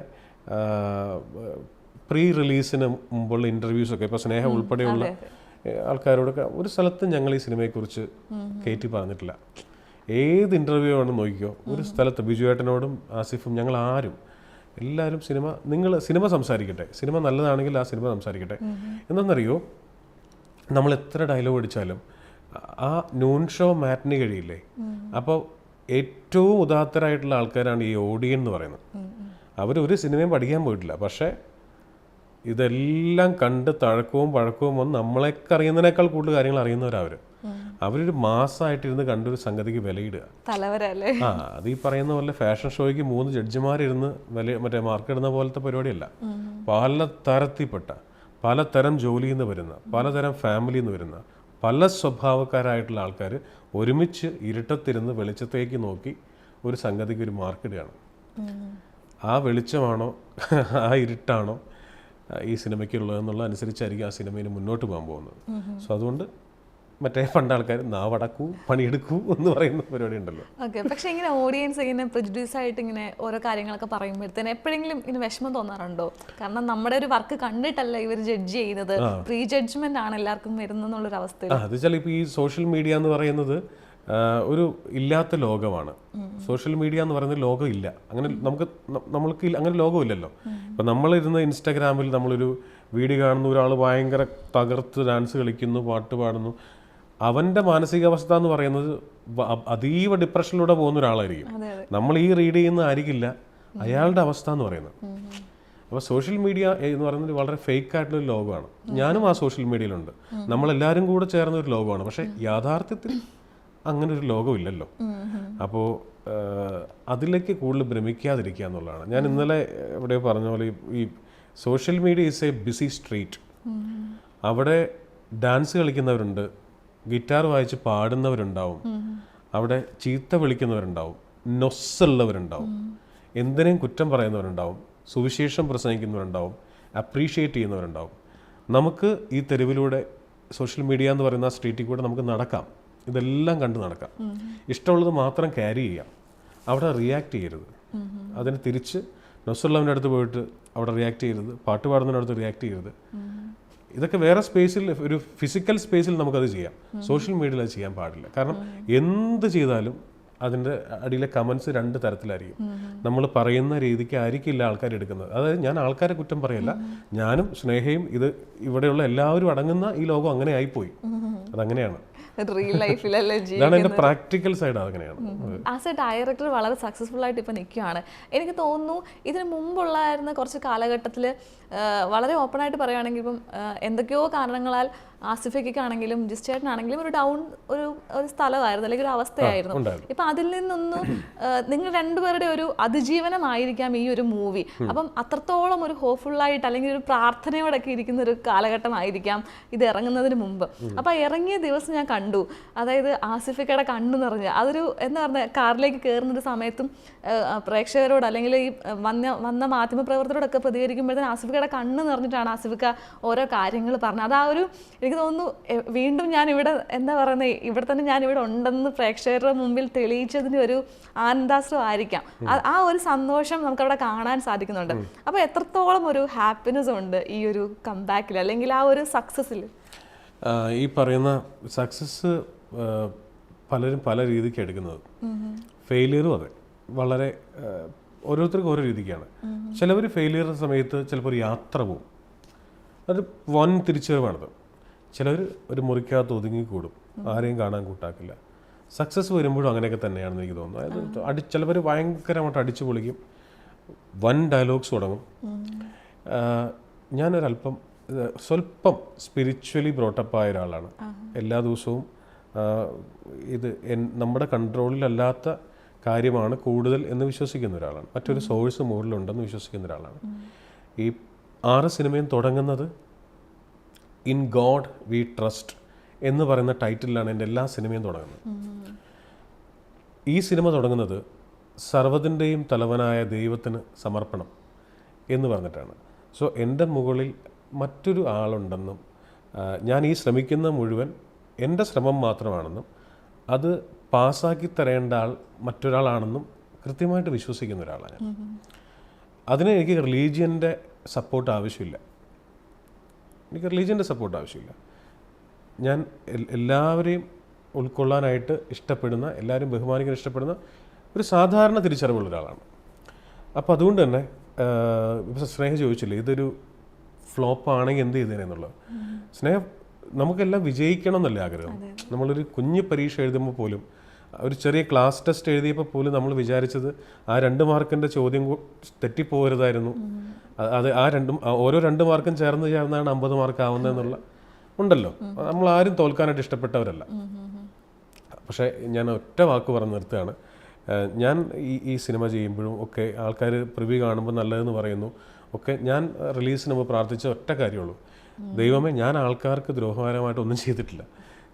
പ്രീ റിലീസിന് മുമ്പുള്ള ഇൻ്റർവ്യൂസൊക്കെ ഇപ്പോൾ സ്നേഹ ഉൾപ്പെടെയുള്ള ആൾക്കാരോടൊക്കെ ഒരു സ്ഥലത്തും ഞങ്ങൾ ഈ സിനിമയെക്കുറിച്ച് കയറ്റി പറഞ്ഞിട്ടില്ല. ഏത് ഇൻ്റർവ്യൂ ആണെന്ന് നോക്കിക്കോ, ഒരു സ്ഥലത്ത് ബിജുവേട്ടനോടും ആസിഫും ഞങ്ങൾ ആരും എല്ലാവരും സിനിമ സംസാരിക്കട്ടെ, സിനിമ നല്ലതാണെങ്കിൽ ആ സിനിമ സംസാരിക്കട്ടെ. എന്താണെന്നറിയോ, നമ്മൾ എത്ര ഡയലോഗ് അടിച്ചാലും ആ നൂൺ ഷോ മാറ്റിന് കഴിയില്ലേ, അപ്പോൾ ഏറ്റവും ഉദാത്തരായിട്ടുള്ള ആൾക്കാരാണ് ഈ ഓഡിയൻ എന്ന് പറയുന്നത്. അവരൊരു സിനിമയും പഠിക്കാൻ പോയിട്ടില്ല, പക്ഷേ ഇതെല്ലാം കണ്ട് തഴക്കവും പഴക്കവും വന്ന് നമ്മളെയൊക്കെ അറിയുന്നതിനേക്കാൾ കൂടുതൽ കാര്യങ്ങൾ അറിയുന്നവരവർ. അവരൊരു മാസമായിട്ടിരുന്ന് കണ്ടൊരു സംഗതിക്ക് വിലയിടുക. അത് ഈ പറയുന്ന പോലെ ഫാഷൻ ഷോയ്ക്ക് 3 ജഡ്ജിമാരിരുന്ന് മറ്റേ മാർക്കിടുന്ന പോലത്തെ പരിപാടിയല്ല. പലതരത്തിൽപ്പെട്ട, പലതരം ജോലിയിൽ നിന്ന് വരുന്ന, പലതരം ഫാമിലിയിൽ നിന്ന് വരുന്ന, പല സ്വഭാവക്കാരായിട്ടുള്ള ആൾക്കാർ ഒരുമിച്ച് ഇരുട്ടത്തിരുന്ന് വെളിച്ചത്തേക്ക് നോക്കി ഒരു സംഗതിക്ക് ഒരു മാർക്കിടുകയാണ്. ആ വെളിച്ചമാണോ ആ ഇരുട്ടാണോ ഈ സിനിമയ്ക്കുള്ളതെന്നുള്ള അനുസരിച്ചായിരിക്കും ആ സിനിമയിൽ മുന്നോട്ട് പോകാൻ പോകുന്നത്. സോ അതുകൊണ്ട് മറ്റേ പണ്ട് ആൾക്കാർ നാവടക്കൂ പണിയെടുക്കൂ എന്ന് പറയുന്ന പരിപാടി ഉണ്ടല്ലോ. ഓക്കെ, പക്ഷെ ഇങ്ങനെ ഓഡിയൻസ് ഇങ്ങനെ പ്രിജുഡ്യൂസ് ആയിട്ട് ഇങ്ങനെ ഓരോ കാര്യങ്ങളൊക്കെ പറയുമ്പോഴത്തേന് എപ്പോഴെങ്കിലും ഇങ്ങനെ വിഷമം തോന്നാറുണ്ടോ? കാരണം നമ്മുടെ ഒരു വർക്ക് കണ്ടിട്ടല്ല ഇവർ ജഡ്ജ് ചെയ്യുന്നത്, പ്രീ ജഡ്ജ്മെന്റ് ആണ് എല്ലാവർക്കും വരുന്നൊരു അവസ്ഥ. അത് വെച്ചാൽ ഇപ്പോൾ ഈ സോഷ്യൽ മീഡിയ എന്ന് പറയുന്നത് ഒരു ഇല്ലാത്ത ലോകമാണ്. സോഷ്യൽ മീഡിയ എന്ന് പറയുന്ന ലോകം ഇല്ല, അങ്ങനെ നമ്മൾക്ക് അങ്ങനെ ലോകമില്ലല്ലോ. ഇപ്പം നമ്മളിരുന്ന് ഇൻസ്റ്റാഗ്രാമിൽ നമ്മളൊരു വീഡിയോ കാണുന്ന ഒരാൾ ഭയങ്കര തകർത്ത് ഡാൻസ് കളിക്കുന്നു, പാട്ട് പാടുന്നു, അവൻ്റെ മാനസികാവസ്ഥ എന്ന് പറയുന്നത് അതീവ ഡിപ്രഷനിലൂടെ പോകുന്ന ഒരാളായിരിക്കും. നമ്മൾ ഈ റീഡ് ചെയ്യുന്ന ആയിരിക്കില്ല അയാളുടെ അവസ്ഥ എന്ന് പറയുന്നത്. അപ്പോൾ സോഷ്യൽ മീഡിയ എന്ന് പറയുന്നത് വളരെ ഫേക്ക് ആയിട്ടുള്ളൊരു ലോകമാണ്. ഞാനും ആ സോഷ്യൽ മീഡിയയിലുണ്ട്, നമ്മളെല്ലാവരും കൂടെ ചേർന്ന ഒരു ലോകമാണ്. പക്ഷേ യാഥാർത്ഥ്യത്തിൽ അങ്ങനെ ഒരു ലോകമില്ലല്ലോ. അപ്പോൾ അതിലേക്ക് കൂടുതൽ ഭ്രമിക്കാതിരിക്കുക എന്നുള്ളതാണ്. ഞാൻ ഇന്നലെ ഇവിടെ പറഞ്ഞ പോലെ ഈ social media is a busy street. അവിടെ ഡാൻസ് കളിക്കുന്നവരുണ്ട്, ഗിറ്റാർ വായിച്ച് പാടുന്നവരുണ്ടാവും, അവിടെ ചീത്ത വിളിക്കുന്നവരുണ്ടാവും, നൊസ്സുള്ളവരുണ്ടാവും, എന്തിനേയും കുറ്റം പറയുന്നവരുണ്ടാവും, സുവിശേഷം പ്രസംഗിക്കുന്നവരുണ്ടാവും, അപ്രീഷിയേറ്റ് ചെയ്യുന്നവരുണ്ടാവും. നമുക്ക് ഈ തെരുവിലൂടെ സോഷ്യൽ മീഡിയ എന്ന് പറയുന്ന സ്ട്രീറ്റിൽ കൂടെ നമുക്ക് നടക്കാം, ഇതെല്ലാം കണ്ട് നടക്കാം. ഇഷ്ടമുള്ളത് മാത്രം ക്യാരി ചെയ്യാം. അവിടെ റിയാക്ട് ചെയ്യരുത്. അതിന് തിരിച്ച് നൊസ്സുള്ളവൻ്റെ അടുത്ത് പോയിട്ട് അവിടെ റിയാക്ട് ചെയ്യരുത്, പാട്ട് പാടുന്നതിൻ്റെ അടുത്ത് റിയാക്ട് ചെയ്യരുത്. ഇതൊക്കെ വേറെ സ്പേസിൽ, ഒരു ഫിസിക്കൽ സ്പേസിൽ നമുക്കത് ചെയ്യാം. സോഷ്യൽ മീഡിയയിൽ അത് ചെയ്യാൻ പാടില്ല. കാരണം എന്ത് ചെയ്താലും അതിൻ്റെ അടിയിലെ കമൻസ് 2 തരത്തിലായിരിക്കും. നമ്മൾ പറയുന്ന രീതിക്ക് ആയിരിക്കില്ല ആൾക്കാർ എടുക്കുന്നത്. അതായത് ഞാൻ ആൾക്കാരെ കുറ്റം പറയല്ല, ഞാനും സ്നേഹയും ഇവിടെയുള്ള എല്ലാവരും അടങ്ങുന്ന ഈ ലോകം അങ്ങനെ ആയിപ്പോയി. അതങ്ങനെയാണ്, റിയൽ ലൈഫിലല്ലേ പ്രാക്ടിക്കൽ സൈഡ്. അങ്ങനെയാണ്. ആസ് എ ഡയറക്ടർ വളരെ സക്സസ്ഫുൾ ആയിട്ട് ഇപ്പം നിൽക്കുകയാണ്. എനിക്ക് തോന്നുന്നു ഇതിന് മുമ്പുള്ളായിരുന്ന കുറച്ച് കാലഘട്ടത്തിൽ വളരെ ഓപ്പൺ ആയിട്ട് പറയുകയാണെങ്കിൽ ഇപ്പം എന്തൊക്കെയോ കാരണങ്ങളാൽ ആസിഫയ്ക്കാണെങ്കിലും ജിസ്റ്റേട്ടനാണെങ്കിലും ഒരു ഡൗൺ ഒരു സ്ഥലമായിരുന്നു, അല്ലെങ്കിൽ ഒരു അവസ്ഥയായിരുന്നു. ഇപ്പം അതിൽ നിന്നൊന്നും നിങ്ങൾ രണ്ടുപേരുടെ ഒരു അതിജീവനമായിരിക്കാം ഈ ഒരു മൂവി. അപ്പം അത്രത്തോളം ഒരു ഹോപ്പ്ഫുള്ളായിട്ട് അല്ലെങ്കിൽ ഒരു പ്രാർത്ഥനയോടൊക്കെ ഇരിക്കുന്ന ഒരു കാലഘട്ടമായിരിക്കാം ഇത് ഇറങ്ങുന്നതിന് മുമ്പ്. അപ്പം ഇറങ്ങിയ ദിവസം ഞാൻ കണ്ടു, അതായത് ആസിഫിക്കയുടെ കണ്ണു നിറഞ്ഞ് അതൊരു എന്താ പറഞ്ഞ കാറിലേക്ക് കയറുന്നൊരു സമയത്തും പ്രേക്ഷകരോട് അല്ലെങ്കിൽ ഈ വന്ന മാധ്യമപ്രവർത്തകരോടൊക്കെ പ്രതികരിക്കുമ്പോഴത്തേന് ആസിഫിക്കയുടെ കണ്ണ് നിറഞ്ഞിട്ടാണ് ആസിഫിക്ക ഓരോ കാര്യങ്ങൾ പറഞ്ഞത്. അത് ആ ഒരു എനിക്ക് തോന്നുന്നു വീണ്ടും ഞാൻ ഇവിടെ എന്താ പറയുന്നത്, ഇവിടെ തന്നെ ഞാൻ ഇവിടെ ഉണ്ടെന്ന് പ്രേക്ഷകരുടെ മുമ്പിൽ തെളിയിച്ചതിന് ഒരു ആനന്ദാശ്രം ആയിരിക്കാം. ആ ഒരു സന്തോഷം നമുക്കവിടെ കാണാൻ സാധിക്കുന്നുണ്ട്. അപ്പോൾ എത്രത്തോളം ഒരു ഹാപ്പിനെസ് ഉണ്ട് ഈ ഒരു കംബാക്കിൽ അല്ലെങ്കിൽ ആ ഒരു സക്സസ്സിൽ? ഈ പറയുന്ന സക്സസ് പലരും പല രീതിക്ക് എടുക്കുന്നത്, ഫെയിലിയറും അതെ വളരെ ഓരോരുത്തർക്കും ഓരോ രീതിക്കാണ്. ചിലവർ ഫെയിലിയറിൻ്റെ സമയത്ത് ചിലപ്പോൾ ഒരു യാത്ര പോവും, അത് വൻ തിരിച്ചറിവാണത്. ചിലവർ ഒരു മുറിക്കകത്ത് ഒതുങ്ങിക്കൂടും, ആരെയും കാണാൻ കൂട്ടാക്കില്ല. സക്സസ് വരുമ്പോഴും അങ്ങനെയൊക്കെ തന്നെയാണെന്ന് എനിക്ക് തോന്നുന്നു. അതായത് ചിലവർ ഭയങ്കരമായിട്ട് അടിച്ചു പൊളിക്കും, വൻ ഡയലോഗ്സ് തുടങ്ങും. ഞാനൊരല്പം സ്വല്പം സ്പിരിച്വലി ബ്രോട്ടപ്പായ ഒരാളാണ്. എല്ലാ ദിവസവും ഇത് നമ്മുടെ കൺട്രോളിലല്ലാത്ത കാര്യമാണ് കൂടുതൽ എന്ന് വിശ്വസിക്കുന്ന ഒരാളാണ്. മറ്റൊരു സോഴ്സ് മുകളിലുണ്ടെന്ന് വിശ്വസിക്കുന്ന ഒരാളാണ്. ഈ 6 സിനിമയും തുടങ്ങുന്നത് ഇൻ ഗോഡ് വി ട്രസ്റ്റ് എന്ന് പറയുന്ന ടൈറ്റിലാണ് എൻ്റെ എല്ലാ സിനിമയും തുടങ്ങുന്നത്. ഈ സിനിമ തുടങ്ങുന്നത് സർവ്വതിൻ്റെയും തലവനായ ദൈവത്തിന് സമർപ്പണം എന്ന് പറഞ്ഞിട്ടാണ്. സോ എൻ്റെ മുകളിൽ മറ്റൊരു ആളുണ്ടെന്നും ഞാൻ ഈ ശ്രമിക്കുന്ന മുഴുവൻ എൻ്റെ ശ്രമം മാത്രമാണെന്നും അത് പാസ്സാക്കി തരേണ്ട ആൾ മറ്റൊരാളാണെന്നും കൃത്യമായിട്ട് വിശ്വസിക്കുന്ന ഒരാളാണ് ഞാൻ. അതിന് എനിക്ക് റിലീജിയൻ്റെ സപ്പോർട്ട് ആവശ്യമില്ല. ആവശ്യമില്ല. ഞാൻ എല്ലാവരെയും ഉൾക്കൊള്ളാനായിട്ട് ഇഷ്ടപ്പെടുന്ന, എല്ലാവരും ബഹുമാനിക്കാൻ ഇഷ്ടപ്പെടുന്ന ഒരു സാധാരണ തിരിച്ചറിവുള്ള ഒരാളാണ്. അപ്പോൾ അതുകൊണ്ട് തന്നെ ഇപ്പോൾ സ്നേഹ ചോദിച്ചില്ലേ ഇതൊരു ഫ്ലോപ്പാണെങ്കിൽ എന്ത് ചെയ്തേനെന്നുള്ളത്. സ്നേഹം നമുക്കെല്ലാം വിജയിക്കണം എന്നല്ലേ ആഗ്രഹം. നമ്മളൊരു കുഞ്ഞു പരീക്ഷ എഴുതുമ്പോൾ പോലും, ഒരു ചെറിയ ക്ലാസ് ടെസ്റ്റ് എഴുതിയപ്പോൾ പോലും നമ്മൾ വിചാരിച്ചത് ആ 2 മാർക്കിൻ്റെ ചോദ്യം തെറ്റിപ്പോകരുതായിരുന്നു. അത് ഓരോ 2 മാർക്കും ചേർന്നാണ് 50 മാർക്ക് ആവുന്നതെന്നുള്ള ഉണ്ടല്ലോ. നമ്മൾ ആരും തോൽക്കാനായിട്ട് ഇഷ്ടപ്പെട്ടവരല്ല. പക്ഷേ ഞാൻ ഒറ്റ വാക്ക് പറഞ്ഞ് നിർത്തുകയാണ്. ഞാൻ ഈ സിനിമ ചെയ്യുമ്പോഴും ഒക്കെ ആൾക്കാർ പ്രിവ്യൂ കാണുമ്പോൾ നല്ലതെന്ന് പറയുന്നു ഒക്കെ, ഞാൻ റിലീസിന് മുമ്പ് പ്രാർത്ഥിച്ച ഒറ്റ കാര്യമുള്ളൂ, ദൈവമേ ഞാൻ ആൾക്കാർക്ക് ദ്രോഹകരമായിട്ട് ഒന്നും ചെയ്തിട്ടില്ല.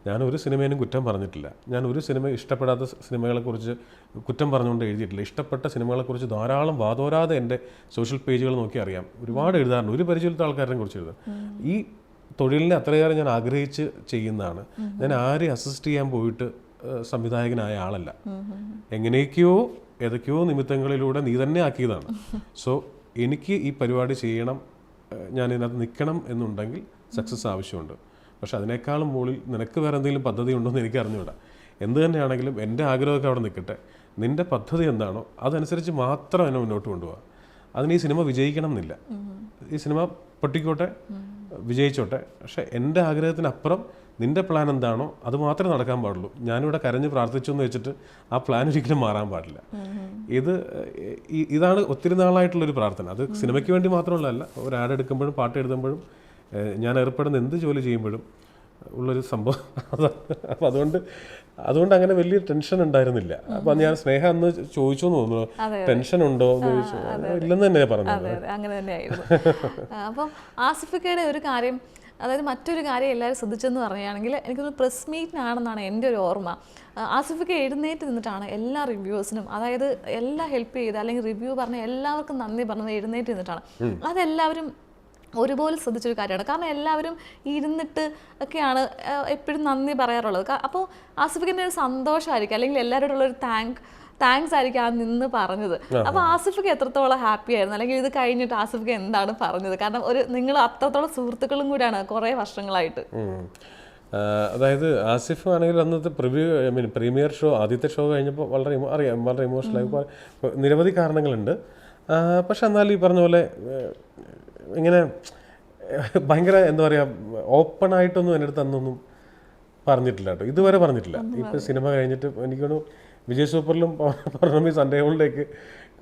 ഞാനൊരു സിനിമേനും കുറ്റം പറഞ്ഞിട്ടില്ല. ഞാൻ ഒരു സിനിമ ഇഷ്ടപ്പെടാത്ത സിനിമകളെക്കുറിച്ച് കുറ്റം പറഞ്ഞുകൊണ്ട് എഴുതിയിട്ടില്ല. ഇഷ്ടപ്പെട്ട സിനിമകളെക്കുറിച്ച് ധാരാളം വാതോരാതെ എൻ്റെ സോഷ്യൽ പേജുകൾ നോക്കി അറിയാം. ഒരുപാട് എഴുതാറുണ്ട്, ഒരു പരിചയമില്ലാത്ത ആൾക്കാരെ കുറിച്ച് എഴുതാം. ഈ തൊഴിലിനെ അത്രയേറെ ഞാൻ ആഗ്രഹിച്ച് ചെയ്യുന്നതാണ്. ഞാൻ ആരെയും അസിസ്റ്റ് ചെയ്യാൻ പോയിട്ട് സംവിധായകനായ ആളല്ല. എങ്ങനെയൊക്കെയോ ഏതൊക്കെയോ നിമിത്തങ്ങളിലൂടെ നീ തന്നെ ആക്കിയതാണ്. സോ എനിക്ക് ഈ പരിപാടി ചെയ്യണം, ഞാൻ ഇതിനകത്ത് നിൽക്കണം എന്നുണ്ടെങ്കിൽ സക്സസ് ആവശ്യമുണ്ട്. പക്ഷെ അതിനേക്കാളും മുകളിൽ നിനക്ക് വേറെ എന്തെങ്കിലും പദ്ധതി ഉണ്ടോ എന്ന് എനിക്ക് അറിഞ്ഞുകൂടാ. എന്ത് തന്നെയാണെങ്കിലും എൻ്റെ ആഗ്രഹമൊക്കെ അവിടെ നിൽക്കട്ടെ. നിൻ്റെ പദ്ധതി എന്താണോ അതനുസരിച്ച് മാത്രം എന്നെ മുന്നോട്ട് കൊണ്ടുപോകാം. അതിന് ഈ സിനിമ വിജയിക്കണം എന്നില്ല. ഈ സിനിമ പൊട്ടിക്കോട്ടെ, വിജയിച്ചോട്ടെ. പക്ഷെ എൻ്റെ ആഗ്രഹത്തിനപ്പുറം നിൻ്റെ പ്ലാൻ എന്താണോ അത് മാത്രമേ നടക്കാൻ പാടുള്ളൂ. ഞാനിവിടെ കരഞ്ഞ് പ്രാർത്ഥിച്ചു എന്ന് വെച്ചിട്ട് ആ പ്ലാൻ ഒരിക്കലും മാറാൻ പാടില്ല. ഇതാണ് ഒത്തിരി നാളായിട്ടുള്ളൊരു പ്രാർത്ഥന. അത് സിനിമയ്ക്ക് വേണ്ടി മാത്രമുള്ളതല്ല, ഒരു ആഡ് എടുക്കുമ്പോഴും പാട്ട് എഴുതുമ്പോഴും ഞാൻ ഏർപ്പെടുന്ന എന്ത് ജോലി ചെയ്യുമ്പോഴും ഉള്ളൊരു സംഭവം. അപ്പം അതുകൊണ്ട് അങ്ങനെ വലിയ ടെൻഷൻ ഉണ്ടായിരുന്നില്ല. അപ്പം ഞാൻ സ്നേഹ അന്ന് ചോദിച്ചു എന്ന് തോന്നുന്നു, ടെൻഷൻ ഉണ്ടോ എന്ന് ചോദിച്ചു. ഇല്ലെന്ന് തന്നെ പറഞ്ഞത്. അങ്ങനെ തന്നെയായിരുന്നു. അപ്പം ആസിഫിക്കയുടെ ഒരു കാര്യം, അതായത് മറ്റൊരു കാര്യം എല്ലാവരും ശ്രദ്ധിച്ചെന്ന് പറയുകയാണെങ്കിൽ എനിക്കൊന്ന് പ്രസ് മീറ്റിനാണെന്നാണ് എൻ്റെ ഒരു ഓർമ്മ. ആസിഫിക്ക എഴുന്നേറ്റ് നിന്നിട്ടാണ് എല്ലാ റിവ്യൂസിനും, അതായത് എല്ലാം ഹെൽപ്പ് ചെയ്ത് അല്ലെങ്കിൽ റിവ്യൂ പറഞ്ഞ എല്ലാവർക്കും നന്ദി പറഞ്ഞത് എഴുന്നേറ്റ് നിന്നിട്ടാണ്. അതെല്ലാവരും ഒരുപോലെ ശ്രദ്ധിച്ചൊരു കാര്യമാണ്. കാരണം എല്ലാവരും ഇരുന്നിട്ട് ഒക്കെയാണ് എപ്പോഴും നന്ദി പറയാറുള്ളത്. അപ്പോൾ ആസിഫിക്കിൻ്റെ ഒരു സന്തോഷമായിരിക്കും, അല്ലെങ്കിൽ എല്ലാവരോടുള്ളൊരു താങ്ക്സ് ആയിരിക്കും ആ നിന്ന് പറഞ്ഞത്. അപ്പോൾ ആസിഫിക്ക് എത്രത്തോളം ഹാപ്പി ആയിരുന്നു, അല്ലെങ്കിൽ ഇത് കഴിഞ്ഞിട്ട് ആസിഫിക്ക് എന്താണ് പറഞ്ഞത്? കാരണം നിങ്ങൾ അത്രത്തോളം സുഹൃത്തുക്കളും കൂടിയാണ് കുറേ വർഷങ്ങളായിട്ട്. അതായത് ആസിഫ് ആണെങ്കിൽ അന്നത്തെ പ്രീമിയർ ഷോ, ആദ്യത്തെ ഷോ കഴിഞ്ഞപ്പോൾ വളരെ ഇമോഷണലായി. നിരവധി കാരണങ്ങളുണ്ട്. പക്ഷെ എന്നാൽ ഈ പറഞ്ഞ പോലെ ഇങ്ങനെ ഭയങ്കര എന്താ പറയുക, ഓപ്പണായിട്ടൊന്നും എൻ്റെ അടുത്ത് അന്നൊന്നും പറഞ്ഞിട്ടില്ല കേട്ടോ, ഇതുവരെ പറഞ്ഞിട്ടില്ല. ഇപ്പം സിനിമ കഴിഞ്ഞിട്ട് എനിക്കൊന്ന് വിജയ് സൂപ്പറിലും പൗർണമി സൺഡേ ഹോളിലേക്ക്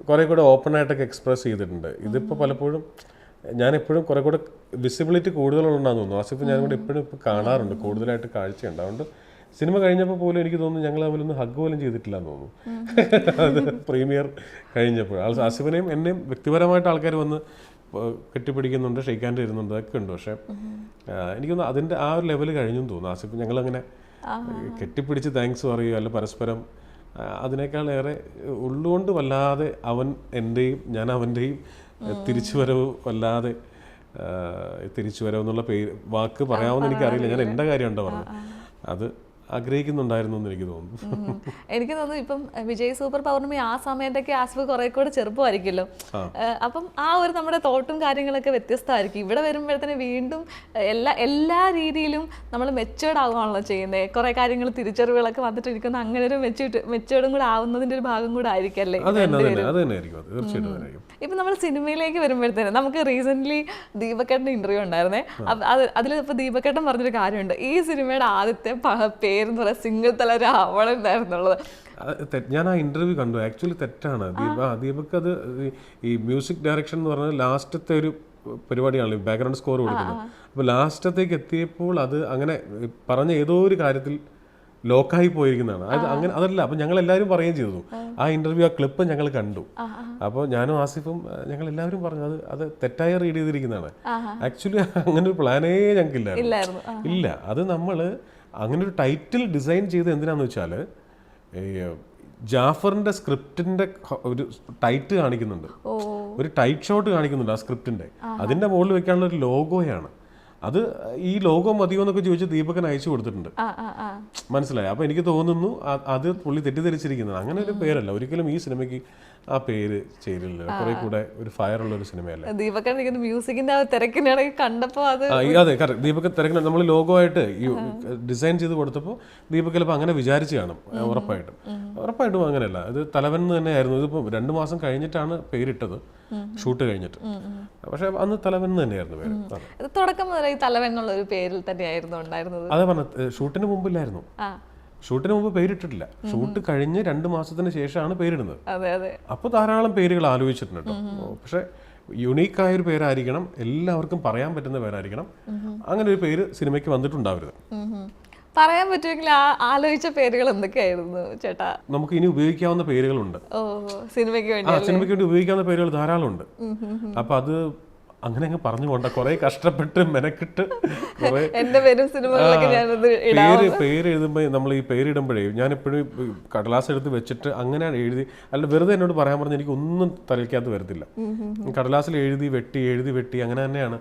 കുറേ കൂടെ ഓപ്പണായിട്ടൊക്കെ എക്സ്പ്രസ് ചെയ്തിട്ടുണ്ട്. ഇതിപ്പോൾ പലപ്പോഴും ഞാനെപ്പോഴും കുറേ കൂടെ വിസിബിലിറ്റി കൂടുതലുണ്ടെന്ന് തോന്നുന്നു. ആസിഫ് ഞാൻ കൂടെ എപ്പോഴും ഇപ്പോൾ കാണാറുണ്ട്, കൂടുതലായിട്ട് കാഴ്ചയുണ്ട്. അതുകൊണ്ട് സിനിമ കഴിഞ്ഞപ്പോൾ പോലും എനിക്ക് തോന്നുന്നു ഞങ്ങൾ തമ്മിലൊന്നും ഹഗ് പോലും ചെയ്തിട്ടില്ല എന്ന് തോന്നുന്നു. അത് പ്രീമിയർ കഴിഞ്ഞപ്പോൾ ആസിഫിനെയും എന്നെയും വ്യക്തിപരമായിട്ട് ആൾക്കാർ വന്ന് കെട്ടിപ്പിടിക്കുന്നുണ്ട്, ഷെയ്ക്ക് ഹാൻഡ് തരുന്നുണ്ട്, അതൊക്കെ ഉണ്ട്. പക്ഷേ എനിക്കൊന്ന് അതിൻ്റെ ആ ഒരു ലെവൽ കഴിഞ്ഞെന്ന് തോന്നുന്നു. ആസിഫ് ഞങ്ങളങ്ങനെ കെട്ടിപ്പിടിച്ച് താങ്ക്സ് പറയുക, അല്ല പരസ്പരം അതിനേക്കാളേറെ ഉള്ളുകൊണ്ട് വല്ലാതെ അവൻ എൻ്റെയും ഞാൻ അവൻ്റെയും തിരിച്ചുവരവ് വല്ലാതെ തിരിച്ചുവരവ് എന്നുള്ള വാക്ക് പറയാമെന്ന് എനിക്കറിയില്ല. ഞാൻ എൻ്റെ കാര്യമുണ്ടോ പറഞ്ഞത്, അത് ആഗ്രഹിക്കുന്നുണ്ടായിരുന്നു എന്ന് എനിക്ക് തോന്നുന്നു. എനിക്ക് തോന്നുന്നു ഇപ്പം വിജയ് സൂപ്പർ പൗർണമി ആ സമയത്തൊക്കെ ആസിഫ് കുറെ കൂടെ ചെറുപ്പമായിരിക്കുമല്ലോ. അപ്പം ആ ഒരു നമ്മുടെ തോട്ടും കാര്യങ്ങളൊക്കെ വ്യത്യസ്തമായിരിക്കും. ഇവിടെ വരുമ്പോഴത്തേന് വീണ്ടും എല്ലാ രീതിയിലും നമ്മൾ മെച്ചേർഡ് ആവുകയാണല്ലോ ചെയ്യുന്നത്. കുറെ കാര്യങ്ങൾ തിരിച്ചറിവുകളൊക്കെ വന്നിട്ടിരിക്കുന്ന അങ്ങനെ ഒരു മെച്ചേർഡും കൂടെ ആവുന്നതിന്റെ ഒരു ഭാഗം കൂടെ ആയിരിക്കല്ലേ. ഇപ്പം നമ്മൾ സിനിമയിലേക്ക് വരുമ്പോഴത്തേന് നമുക്ക് റീസെന്റ് ദീപക്കേട്ടൻ്റെ ഇന്റർവ്യൂ ഉണ്ടായിരുന്നേ. അതിൽ ഇപ്പോൾ ദീപക്കേട്ടൻ പറഞ്ഞൊരു കാര്യമുണ്ട്, ഈ സിനിമയുടെ ആദ്യത്തെ പേരെന്ന് പറയാൻ സിംഗിൾ തല രാവണൻ എന്നായിരുന്നുള്ളത്. ഞാൻ ആ ഇന്റർവ്യൂ കണ്ടു. ആക്ച്വലി തെറ്റാണ്. ദീപക് അത് ഈ മ്യൂസിക് ഡയറക്ഷൻ എന്ന് പറഞ്ഞാൽ ലാസ്റ്റത്തെ ഒരു പരിപാടിയാണല്ലോ ബാക്ക്ഗ്രൗണ്ട് സ്കോർ കൊടുക്കുന്നത്. അപ്പോൾ ലാസ്റ്റത്തേക്ക് എത്തിയപ്പോൾ അത് അങ്ങനെ പറഞ്ഞ ഏതോ ഒരു കാര്യത്തിൽ ലോക്കായി പോയിരിക്കുന്നതാണ്. അത് അങ്ങനെ അതല്ല. അപ്പം ഞങ്ങൾ എല്ലാവരും പറയുകയും ചെയ്തു. ആ ഇന്റർവ്യൂ ആ ക്ലിപ്പ് ഞങ്ങൾ കണ്ടു. അപ്പോൾ ഞാനും ആസിഫും ഞങ്ങൾ എല്ലാവരും പറഞ്ഞു അത് തെറ്റായി റീഡ് ചെയ്തിരിക്കുന്നതാണ്. ആക്ച്വലി അങ്ങനെ ഒരു പ്ലാനേ ഞങ്ങൾക്കില്ലായിരുന്നു. ഇല്ല, അത് നമ്മൾ അങ്ങനെ ഒരു ടൈറ്റിൽ ഡിസൈൻ ചെയ്ത് എന്തിനാന്ന് വെച്ചാൽ ജാഫറിന്റെ സ്ക്രിപ്റ്റിന്റെ ഒരു ടൈറ്റ് കാണിക്കുന്നുണ്ട്, ഒരു ടൈറ്റ് ഷോട്ട് കാണിക്കുന്നുണ്ട് ആ സ്ക്രിപ്റ്റിന്റെ. അതിന്റെ മുകളിൽ വെക്കാനുള്ള ഒരു ലോഗോയാണ് അത്. ഈ ലോഗോ മതിയോ എന്നൊക്കെ ചോദിച്ച് ദീപകൻ അയച്ചു കൊടുത്തിട്ടുണ്ട്. മനസ്സിലായി? അപ്പൊ എനിക്ക് തോന്നുന്നു അത് പുള്ളി തെറ്റിദ്ധരിച്ചിരിക്കുന്നത്. അങ്ങനെ ഒരു പേരല്ല ഒരിക്കലും ഈ സിനിമയ്ക്ക് ആ പേര് ചെയ്തില്ല. കുറെ കൂടെ ഒരു ഫയർ ഉള്ള ഒരു സിനിമയല്ല. ദീപകൻ മ്യൂസിക്കിന്റെ തിരക്കിനിടയിൽ കണ്ടപ്പോ അത് അതെ കറക്റ്റ്. ദീപക് തിരക്കിന് നമ്മൾ ലോഗോ ആയിട്ട് ഈ ഡിസൈൻ ചെയ്ത് കൊടുത്തപ്പോൾ ദീപക് ചിലപ്പോൾ അങ്ങനെ വിചാരിച്ച് കാണും. ഉറപ്പായിട്ടും അങ്ങനെയല്ല. ഇത് തലവൻ തന്നെയായിരുന്നു. ഇതിപ്പോൾ 2 മാസം കഴിഞ്ഞിട്ടാണ് പേരിട്ടത്, ഷൂട്ട് കഴിഞ്ഞിട്ട്. പക്ഷെ അന്ന് തലവൻ തന്നെയായിരുന്നു പേര്. തുടക്കം മുതൽ ഈ തലവൻ എന്നുള്ള ഒരു പേരിൽ തന്നെയായിരുന്നു ഉണ്ടായിരുന്നത്. അതെ പറഞ്ഞത്. ഷൂട്ടിന് മുമ്പില്ലായിരുന്നു. ഷൂട്ടിന് മുമ്പ് പേരിട്ടിട്ടില്ല. ഷൂട്ട് കഴിഞ്ഞ് 2 മാസത്തിന് ശേഷമാണ് പേരിടുന്നത്. അപ്പോൾ ധാരാളം പേരുകൾ ആലോചിച്ചിട്ടുണ്ട് കേട്ടോ. പക്ഷെ യുണീക്കായ ഒരു പേരായിരിക്കണം, എല്ലാവർക്കും പറയാൻ പറ്റുന്ന പേരായിരിക്കണം. അങ്ങനെ ഒരു പേര് സിനിമയ്ക്ക് വന്നിട്ടുണ്ടാവരുത്. പറയാൻ പറ്റുമെങ്കിൽ ആലോചിച്ച പേരുകൾ എന്തൊക്കെയായിരുന്നു ചേട്ടാ? നമുക്ക് ഇനി ഉപയോഗിക്കാവുന്ന പേരുകളുണ്ട്. സിനിമയ്ക്ക് വേണ്ടി ഉപയോഗിക്കാവുന്ന പേരുകൾ ധാരാളം ഉണ്ട്. അപ്പൊ അത് അങ്ങനെ അങ്ങ് പറഞ്ഞു പോണ്ട. കുറെ കഷ്ടപ്പെട്ട് മെനക്കിട്ട് പേര് എഴുതുമ്പോൾ നമ്മൾ ഈ പേരിടുമ്പോഴേ ഞാൻ എപ്പോഴും കടലാസ് എടുത്ത് വെച്ചിട്ട് അങ്ങനെയാണ് എഴുതി. അല്ല വെറുതെ എന്നോട് പറയാൻ പറഞ്ഞ് എനിക്ക് ഒന്നും തലയ്ക്കകത്ത് വരത്തില്ല. കടലാസിൽ എഴുതി വെട്ടി അങ്ങനെ തന്നെയാണ്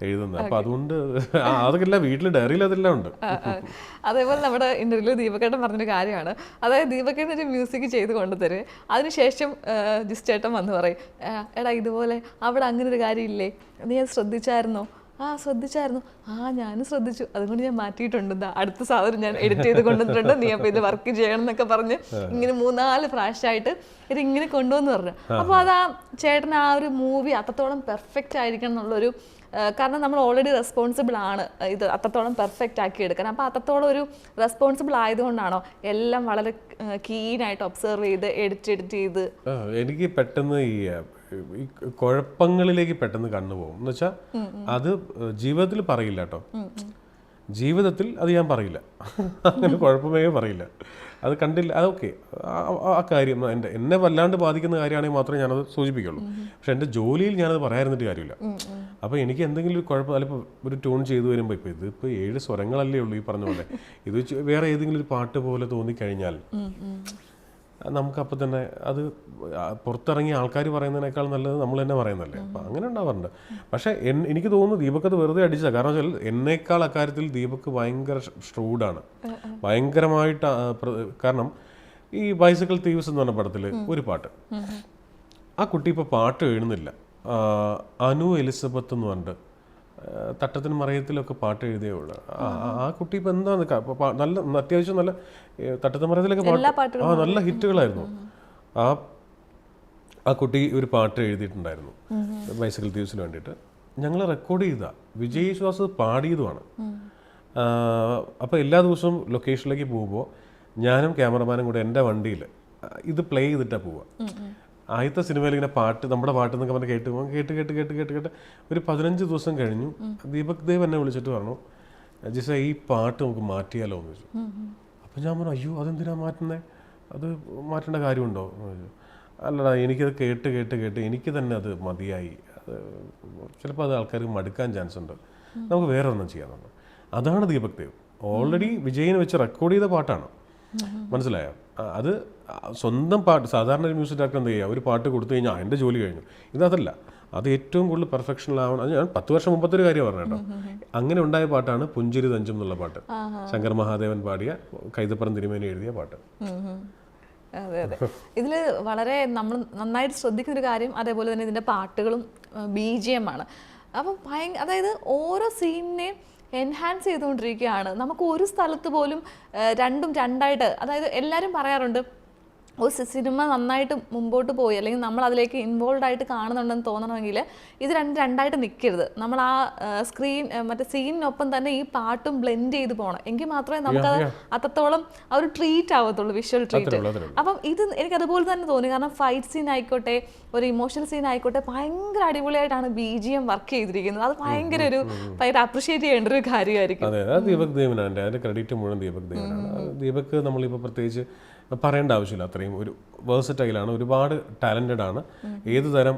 എഴുതുന്നത്. അപ്പൊ അതുകൊണ്ട് അതൊക്കെ എല്ലാം വീട്ടിൽ ഡയറിയിൽ അതെല്ലാം ഉണ്ട്. അതേപോലെ നമ്മുടെ ഇന്റർവ്യൂ ദീപകേട്ടൻ പറഞ്ഞൊരു കാര്യമാണ്. അതായത് ദീപകേട്ടൻ ഒരു മ്യൂസിക് ചെയ്ത് കൊണ്ടുതരും. അതിനുശേഷം ജിസ്റ്റേട്ടൻ വന്ന് പറയും, എടാ ഇതുപോലെ അവിടെ അങ്ങനെ ഒരു കാര്യമില്ലേ, നീ അത് ശ്രദ്ധിച്ചായിരുന്നോ? ശ്രദ്ധിച്ചായിരുന്നു. ഞാനും ശ്രദ്ധിച്ചു, അതുകൊണ്ട് ഞാൻ മാറ്റിയിട്ടുണ്ട്, അടുത്ത സാധനം ഞാൻ എഡിറ്റ് ചെയ്ത് കൊണ്ടുവന്നിട്ടുണ്ട്, നീ അപ്പോൾ ഇത് വർക്ക് ചെയ്യണം എന്നൊക്കെ പറഞ്ഞ് ഇങ്ങനെ 3-4 പ്രാവശ്യമായിട്ട് ഇതിങ്ങനെ കൊണ്ടുവന്ന് പറഞ്ഞു. അപ്പോൾ അത് ആ ചേട്ടൻ ആ ഒരു മൂവി അത്രത്തോളം പെർഫെക്റ്റ് ആയിരിക്കണം എന്നുള്ളൊരു, കാരണം നമ്മൾ ഓൾറെഡി റെസ്പോൺസിബിൾ ആണ് ഇത് അത്രത്തോളം പെർഫെക്റ്റ് ആക്കി എടുക്കാൻ. അപ്പോൾ അത്രത്തോളം ഒരു റെസ്പോൺസിബിൾ ആയതുകൊണ്ടാണോ എല്ലാം വളരെ കീനായിട്ട് ഒബ്സർവ് ചെയ്ത് എഡിറ്റ് ചെയ്ത്? എനിക്ക് പെട്ടെന്ന് ഈ കുഴപ്പങ്ങളിലേക്ക് പെട്ടെന്ന് കണ്ണുപോകും. എന്ന് വെച്ചാൽ അത് ജീവിതത്തിൽ പറയില്ല കേട്ടോ. ജീവിതത്തിൽ അത് ഞാൻ പറയില്ല, അങ്ങനെ കുഴപ്പമേ പറയില്ല. അത് കണ്ടില്ല, അതൊക്കെ ആ കാര്യം എന്നെ വല്ലാണ്ട് ബാധിക്കുന്ന കാര്യമാണെങ്കിൽ മാത്രമേ ഞാനത് സൂചിപ്പിക്കുള്ളൂ. പക്ഷെ എൻ്റെ ജോലിയിൽ ഞാനത് പറയാതിരുന്നിട്ട് കാര്യമില്ല. അപ്പോൾ എനിക്ക് എന്തെങ്കിലും ഒരു കുഴപ്പം, അതിപ്പോൾ ഒരു ട്യൂൺ ചെയ്തു വരുമ്പോൾ ഇതിപ്പോൾ 7 സ്വരങ്ങളല്ലേ ഉള്ളൂ ഈ പറഞ്ഞ പോലെ, ഇത് വേറെ ഏതെങ്കിലും ഒരു പാട്ട് പോലെ തോന്നിക്കഴിഞ്ഞാൽ നമുക്കപ്പോൾ തന്നെ അത് പുറത്തിറങ്ങിയ ആൾക്കാർ പറയുന്നതിനേക്കാൾ നല്ലത് നമ്മൾ തന്നെ പറയുന്നതല്ലേ. അപ്പം അങ്ങനെ ഉണ്ടാവാറുണ്ട്. പക്ഷേ എനിക്ക് തോന്നുന്നു ദീപക് അത് വെറുതെ അടിച്ചതാണ്. കാരണം വെച്ചാൽ എന്നേക്കാൾ അക്കാര്യത്തിൽ ദീപക് ഭയങ്കര ഷ്രൂഡാണ്, ഭയങ്കരമായിട്ട്. കാരണം ഈ ബൈസിക്കിൾ തീവ്സ് എന്ന് പറഞ്ഞ പടത്തിൽ ഒരു പാട്ട്, ആ കുട്ടി ഇപ്പോൾ പാട്ട് എഴുതുന്നില്ല. അനു എലിസബത്ത് എന്ന് പറഞ്ഞിട്ട് തട്ടത്തിനും മറയത്തിലൊക്കെ പാട്ട് എഴുതിയേ ഉള്ളൂ. ആ കുട്ടി ഇപ്പം എന്താണ് നല്ല അത്യാവശ്യം നല്ല തട്ടത്തിൻ മറയത്തിലൊക്കെ പാട്ട് നല്ല ഹിറ്റുകളായിരുന്നു. ആ കുട്ടി ഒരു പാട്ട് എഴുതിയിട്ടുണ്ടായിരുന്നു ബൈസിക്കിൾ തീവ്സിന് വേണ്ടിയിട്ട്. ഞങ്ങൾ റെക്കോർഡ് ചെയ്താൽ വിജയ് ശ്വാസ് പാടിയതുമാണ്. അപ്പോൾ എല്ലാ ദിവസവും ലൊക്കേഷനിലേക്ക് പോകുമ്പോൾ ഞാനും ക്യാമറമാനും കൂടെ എൻ്റെ വണ്ടിയിൽ ഇത് പ്ലേ ചെയ്തിട്ടാണ് പോവുക. ആദ്യത്തെ സിനിമയിൽ ഇങ്ങനെ പാട്ട്, നമ്മുടെ പാട്ട് എന്നൊക്കെ പറഞ്ഞ് കേട്ട് ഒരു 15 ദിവസം കഴിഞ്ഞു. ദീപക് ദേവ് എന്നെ വിളിച്ചിട്ട് പറഞ്ഞു, ജിസ ഈ പാട്ട് നമുക്ക് മാറ്റിയാലോ എന്ന് ചോദിച്ചു. അപ്പം ഞാൻ പറഞ്ഞു, അയ്യോ അതെന്തിനാ മാറ്റുന്നത്, അത് മാറ്റേണ്ട കാര്യമുണ്ടോ എന്ന് ചോദിച്ചു. അല്ലടാ, എനിക്കത് കേട്ട് എനിക്ക് തന്നെ അത് മതിയായി, അത് ചിലപ്പോൾ അത് ആൾക്കാർക്ക് മടുക്കാൻ ചാൻസ് ഉണ്ട്, നമുക്ക് വേറെ ഒന്നും ചെയ്യാമെന്നുണ്ട്. അതാണ് ദീപക് ദേവ്. ഓൾറെഡി വിജയിനെ വെച്ച് റെക്കോർഡ് ചെയ്ത പാട്ടാണ്, മനസ്സിലായോ? അത് സ്വന്തം പാട്ട്. സാധാരണ ഒരു മ്യൂസിക് ഡയറക്ടർ എന്ത് ചെയ്യുക, ഒരു പാട്ട് കൊടുത്തു കഴിഞ്ഞാൽ എൻ്റെ ജോലി കഴിഞ്ഞു. ഇതല്ല, അത് ഏറ്റവും കൂടുതൽ പെർഫെക്ഷനിലാവണം. അത് ഞാൻ 10 വർഷം മുമ്പത്തെ ഒരു കാര്യം പറഞ്ഞു കേട്ടോ. അങ്ങനെ ഉണ്ടായ പാട്ടാണ് പുഞ്ചിരി തഞ്ചും എന്നുള്ള പാട്ട്, ശങ്കർ മഹാദേവൻ പാടിയ, കൈതപ്പുറം തിരുമേനി എഴുതിയ പാട്ട്. അതെ. ഇതിൽ വളരെ നമ്മൾ നന്നായിട്ട് ശ്രദ്ധിക്കുന്ന ഒരു കാര്യം അതേപോലെ തന്നെ ഇതിൻ്റെ പാട്ടുകളും BGM ആണ്. അപ്പം അതായത് ഓരോ സീനിനെയും എൻഹാൻസ് ചെയ്തുകൊണ്ടിരിക്കുകയാണ്. നമുക്ക് ഒരു സ്ഥലത്ത് പോലും രണ്ടായിട്ട്, അതായത് എല്ലാവരും പറയാറുണ്ട് ഒരു സിനിമ നന്നായിട്ട് മുമ്പോട്ട് പോയി അല്ലെങ്കിൽ നമ്മൾ അതിലേക്ക് ഇൻവോൾവ് ആയിട്ട് കാണുന്നുണ്ടെന്ന് തോന്നണമെങ്കിൽ ഇത് രണ്ടായിട്ട് നിൽക്കരുത്. നമ്മൾ ആ മറ്റേ സീനിനൊപ്പം തന്നെ ഈ പാട്ടും ബ്ലെൻഡ് ചെയ്ത് പോകണം. എങ്കിൽ മാത്രമേ നമുക്കത് അത്രത്തോളം ആ ഒരു ട്രീറ്റ് ആവത്തുള്ളൂ, വിഷ്വൽ ട്രീറ്റ്. അപ്പം ഇത് എനിക്ക് അതുപോലെ തന്നെ തോന്നി. കാരണം ഫൈറ്റ് സീൻ ആയിക്കോട്ടെ, ഒരു ഇമോഷണൽ സീൻ ആയിക്കോട്ടെ, ഭയങ്കര അടിപൊളിയായിട്ടാണ് BGM വർക്ക് ചെയ്തിരിക്കുന്നത്. അത് ഭയങ്കര അപ്രിഷിയേറ്റ് ചെയ്യേണ്ട ഒരു കാര്യമായിരിക്കും. അതെ, അത് ദീപക് ദേവനാണ്. അതിന്റെ ക്രെഡിറ്റ് മുഴുവൻ ദീപക് ദേവനാണ്. ദീപക് നമ്മളിപ്പോൾ പ്രത്യേകിച്ച് പറയേണ്ട ആവശ്യമില്ല, അത്രയും ഒരു വേഴ്സറ്റൈലാണ്, ഒരുപാട് ടാലൻറ്റഡ് ആണ്. ഏത് തരം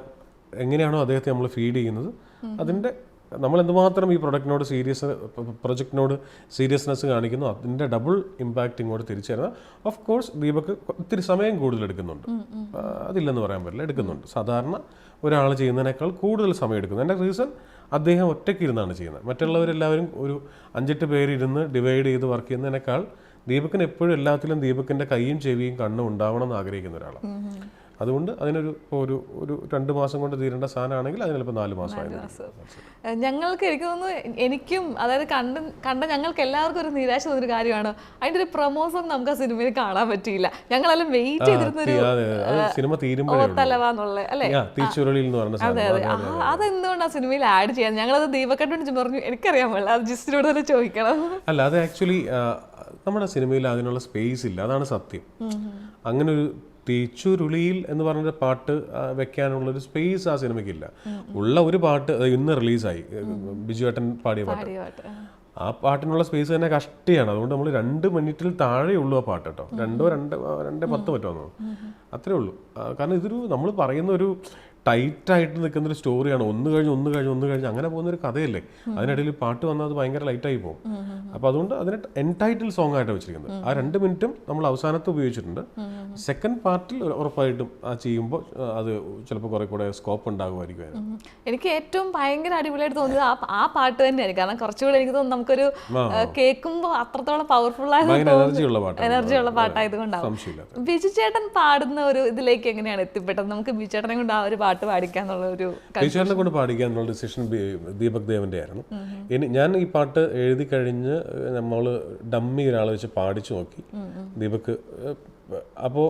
എങ്ങനെയാണോ അദ്ദേഹത്തെ നമ്മൾ ഫീഡ് ചെയ്യുന്നത്, അതിൻ്റെ നമ്മൾ എന്തുമാത്രം ഈ പ്രൊജക്റ്റിനോട് സീരിയസ്നെസ് കാണിക്കുന്നു, അതിൻ്റെ ഡബിൾ ഇമ്പാക്റ്റ് ഇങ്ങോട്ട് തിരിച്ചു തരുന്നത്. ഓഫ് കോഴ്സ് ദീപക് ഇത്തിരി സമയം കൂടുതൽ എടുക്കുന്നുണ്ട്, അതില്ലെന്ന് പറയാൻ പറ്റില്ല, എടുക്കുന്നുണ്ട്. സാധാരണ ഒരാൾ ചെയ്യുന്നതിനേക്കാൾ കൂടുതൽ സമയം എടുക്കുന്നു. എൻ്റെ റീസൺ അദ്ദേഹം ഒറ്റയ്ക്ക് ഇരുന്നാണ് ചെയ്യുന്നത്. മറ്റുള്ളവരെല്ലാവരും ഒരു 5-8 പേരിരുന്ന് ഡിവൈഡ് ചെയ്ത് വർക്ക് ചെയ്യുന്നതിനേക്കാൾ ദീപകിന് എപ്പോഴും എല്ലാത്തിലും ദീപകിൻ്റെ കൈയും ചെവിയും കണ്ണും ഉണ്ടാവണം എന്ന് ആഗ്രഹിക്കുന്ന ഒരാളാണ്. അതുകൊണ്ട് അതിനൊരു ഒരു 2 മാസം കൊണ്ട് തീരേണ്ട സാധനമാണെങ്കിൽ അതിന് ചിലപ്പോൾ 4 മാസമായി. ഞങ്ങൾക്ക് എനിക്ക് തോന്നുന്നു, എനിക്കും അതായത് കണ്ട ഞങ്ങൾക്ക് എല്ലാവർക്കും ഒരു നിരാശ തോന്നിയൊരു കാര്യമാണ് അതിൻ്റെ ഒരു പ്രൊമോഷൻ നമുക്ക് ആ സിനിമയിൽ കാണാൻ പറ്റിയില്ല. ഞങ്ങളെല്ലാം വെയിറ്റ് ചെയ്തിരുന്നൊരു സിനിമ തീരുമ്പോഴല്ലേ അല്ലേ, അതെ അതെ. അതെന്തുകൊണ്ട് ആ സിനിമയിൽ ആഡ് ചെയ്യാൻ? ഞങ്ങളത് ദീപക്കട്ടോട് പറഞ്ഞു, എനിക്കറിയാൻ പാടില്ല, അത് ജിസ്റ്റിനോട് തന്നെ ചോദിക്കണം. അല്ല, അത് ആക്ച്വലി നമ്മുടെ സിനിമയിൽ അതിനുള്ള സ്പേസ് ഇല്ല, അതാണ് സത്യം. അങ്ങനെ ഒരു തീച്ചുരുളിയിൽ എന്ന് പറഞ്ഞൊരു പാട്ട് വെക്കാനുള്ളൊരു സ്പേസ് ആ സിനിമയ്ക്കില്ല. ഉള്ള ഒരു പാട്ട് ഇന്ന് റിലീസായി, ബിജുവേട്ടൻ പാടിയ പാട്ട്. ആ പാട്ടിനുള്ള സ്പേസ് തന്നെ കഷ്ടിയാണ്. അതുകൊണ്ട് നമ്മൾ 2 മിനിറ്റിൽ താഴെയുള്ളൂ ആ പാട്ട് കേട്ടോ. 2:10 പറ്റുമോ, അത്രേ ഉള്ളൂ. കാരണം ഇതൊരു നമ്മൾ പറയുന്ന ഒരു ടൈറ്റായിട്ട് നിൽക്കുന്നൊരു സ്റ്റോറിയാണ്. ഒന്ന് കഴിഞ്ഞ് അങ്ങനെ പോകുന്നൊരു കഥയല്ലേ. അതിനിടയിൽ പാട്ട് വന്നാൽ അത് ഭയങ്കര ലൈറ്റായി പോകും. അപ്പോൾ അതുകൊണ്ട് അതിനെ എൻടൈറ്റിൽ സോങ് ആയിട്ട് വെച്ചിരിക്കുന്നത്. ആ 2 മിനിറ്റും നമ്മൾ അവസാനത്ത് ഉപയോഗിച്ചിട്ടുണ്ട്. സെക്കൻഡ് പാർട്ടിൽ ഉറപ്പായിട്ടും ആ ചെയ്യുമ്പോൾ അത് ചിലപ്പോൾ കുറെ കൂടെ സ്കോപ്പ് ഉണ്ടാകുമായിരിക്കും. എനിക്ക് ഏറ്റവും ഭയങ്കര അടിപൊളിയായിട്ട് തോന്നിയത് ആ പാട്ട് തന്നെയായിരിക്കും. കാരണം കുറച്ചുകൂടെ എനിക്ക് തോന്നുന്നു നമുക്കൊരു കേൾക്കുമ്പോൾ അത്രത്തോളം പവർഫുൾ ആയ എനർജിയുള്ള പാട്ടായതുകൊണ്ടാവും. ബിജു ചേട്ടൻ പാടുന്ന ഒരു ഇതിലേക്ക് എങ്ങനെയാണ് എത്തിപ്പെട്ടത്? നമുക്ക് ബിജു ചേട്ടനെ കൊണ്ട് ആ ഒരു പാട്ട് പാടിക്കാന്നുള്ള ഒരു ബിജുചേട്ടനെ കൊണ്ട് പാടിക്കാന്നുള്ള ഡിസിഷൻ ദീപക് ദേവന്റെ ആയിരുന്നു. ഞാൻ ഈ പാട്ട് എഴുതി കഴിഞ്ഞ് നമ്മൾ ഡമ്മി ഒരാളെ വെച്ച് പാടിച്ചു നോക്കി ദീപക്. അപ്പോൾ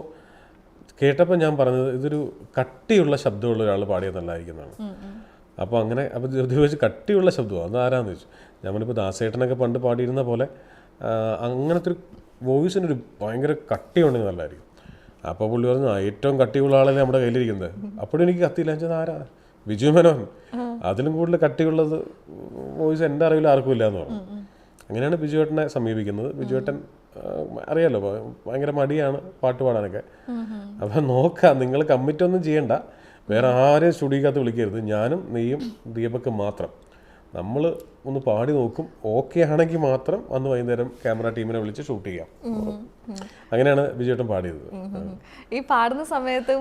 കേട്ടപ്പോൾ ഞാൻ പറഞ്ഞത് ഇതൊരു കട്ടിയുള്ള ശബ്ദമുള്ള ഒരാൾ പാടിയത് നല്ലതായിരിക്കുന്നതാണ്. അപ്പോൾ അങ്ങനെ വെച്ച് കട്ടിയുള്ള ശബ്ദമാണ്, അത് ആരാന്ന് ചോദിച്ചു. ഞാനിപ്പോൾ ദാസേട്ടനൊക്കെ പണ്ട് പാടിയിരുന്ന പോലെ അങ്ങനത്തെ ഒരു വോയിസിനൊരു ഭയങ്കര കട്ടിയുണ്ടെങ്കിൽ നല്ലതായിരിക്കും. അപ്പോൾ പുള്ളി പറഞ്ഞു ഏറ്റവും കട്ടിയുള്ള ആളല്ലേ നമ്മുടെ കയ്യിലിരിക്കുന്നത്. അപ്പോഴും എനിക്ക് കത്തിയില്ല, വെച്ചാൽ ആരാ, ബിജു മേനോൻ. അതിലും കൂടുതൽ കട്ടിയുള്ളത് വോയിസ് എൻ്റെ അറിവിൽ ആർക്കും ഇല്ല എന്ന് പറഞ്ഞു. അങ്ങനെയാണ് ബിജുവേട്ടനെ സമീപിക്കുന്നത്. ബിജുവേട്ടൻ അറിയാലോ ഭയങ്കര മടിയാണ് പാട്ട് പാടാനൊക്കെ. അപ്പം നോക്കാം, നിങ്ങൾ കമ്മിറ്റ് ഒന്നും ചെയ്യണ്ട, വേറെ ആരെയും സ്റ്റുഡിയോക്കകത്ത് വിളിക്കരുത്, ഞാനും നീയും ദീപക്കും മാത്രം. നമ്മൾ ഒന്ന് പാടി നോക്കും, ഓക്കെ ആണെങ്കിൽ മാത്രം അന്ന് വൈകുന്നേരം ക്യാമറ ടീമിനെ വിളിച്ച് ഷൂട്ട് ചെയ്യാം. അങ്ങനെയാണ് ബിജുവേട്ടൻ പാടിയത്. ഈ പാടുന്ന സമയത്തും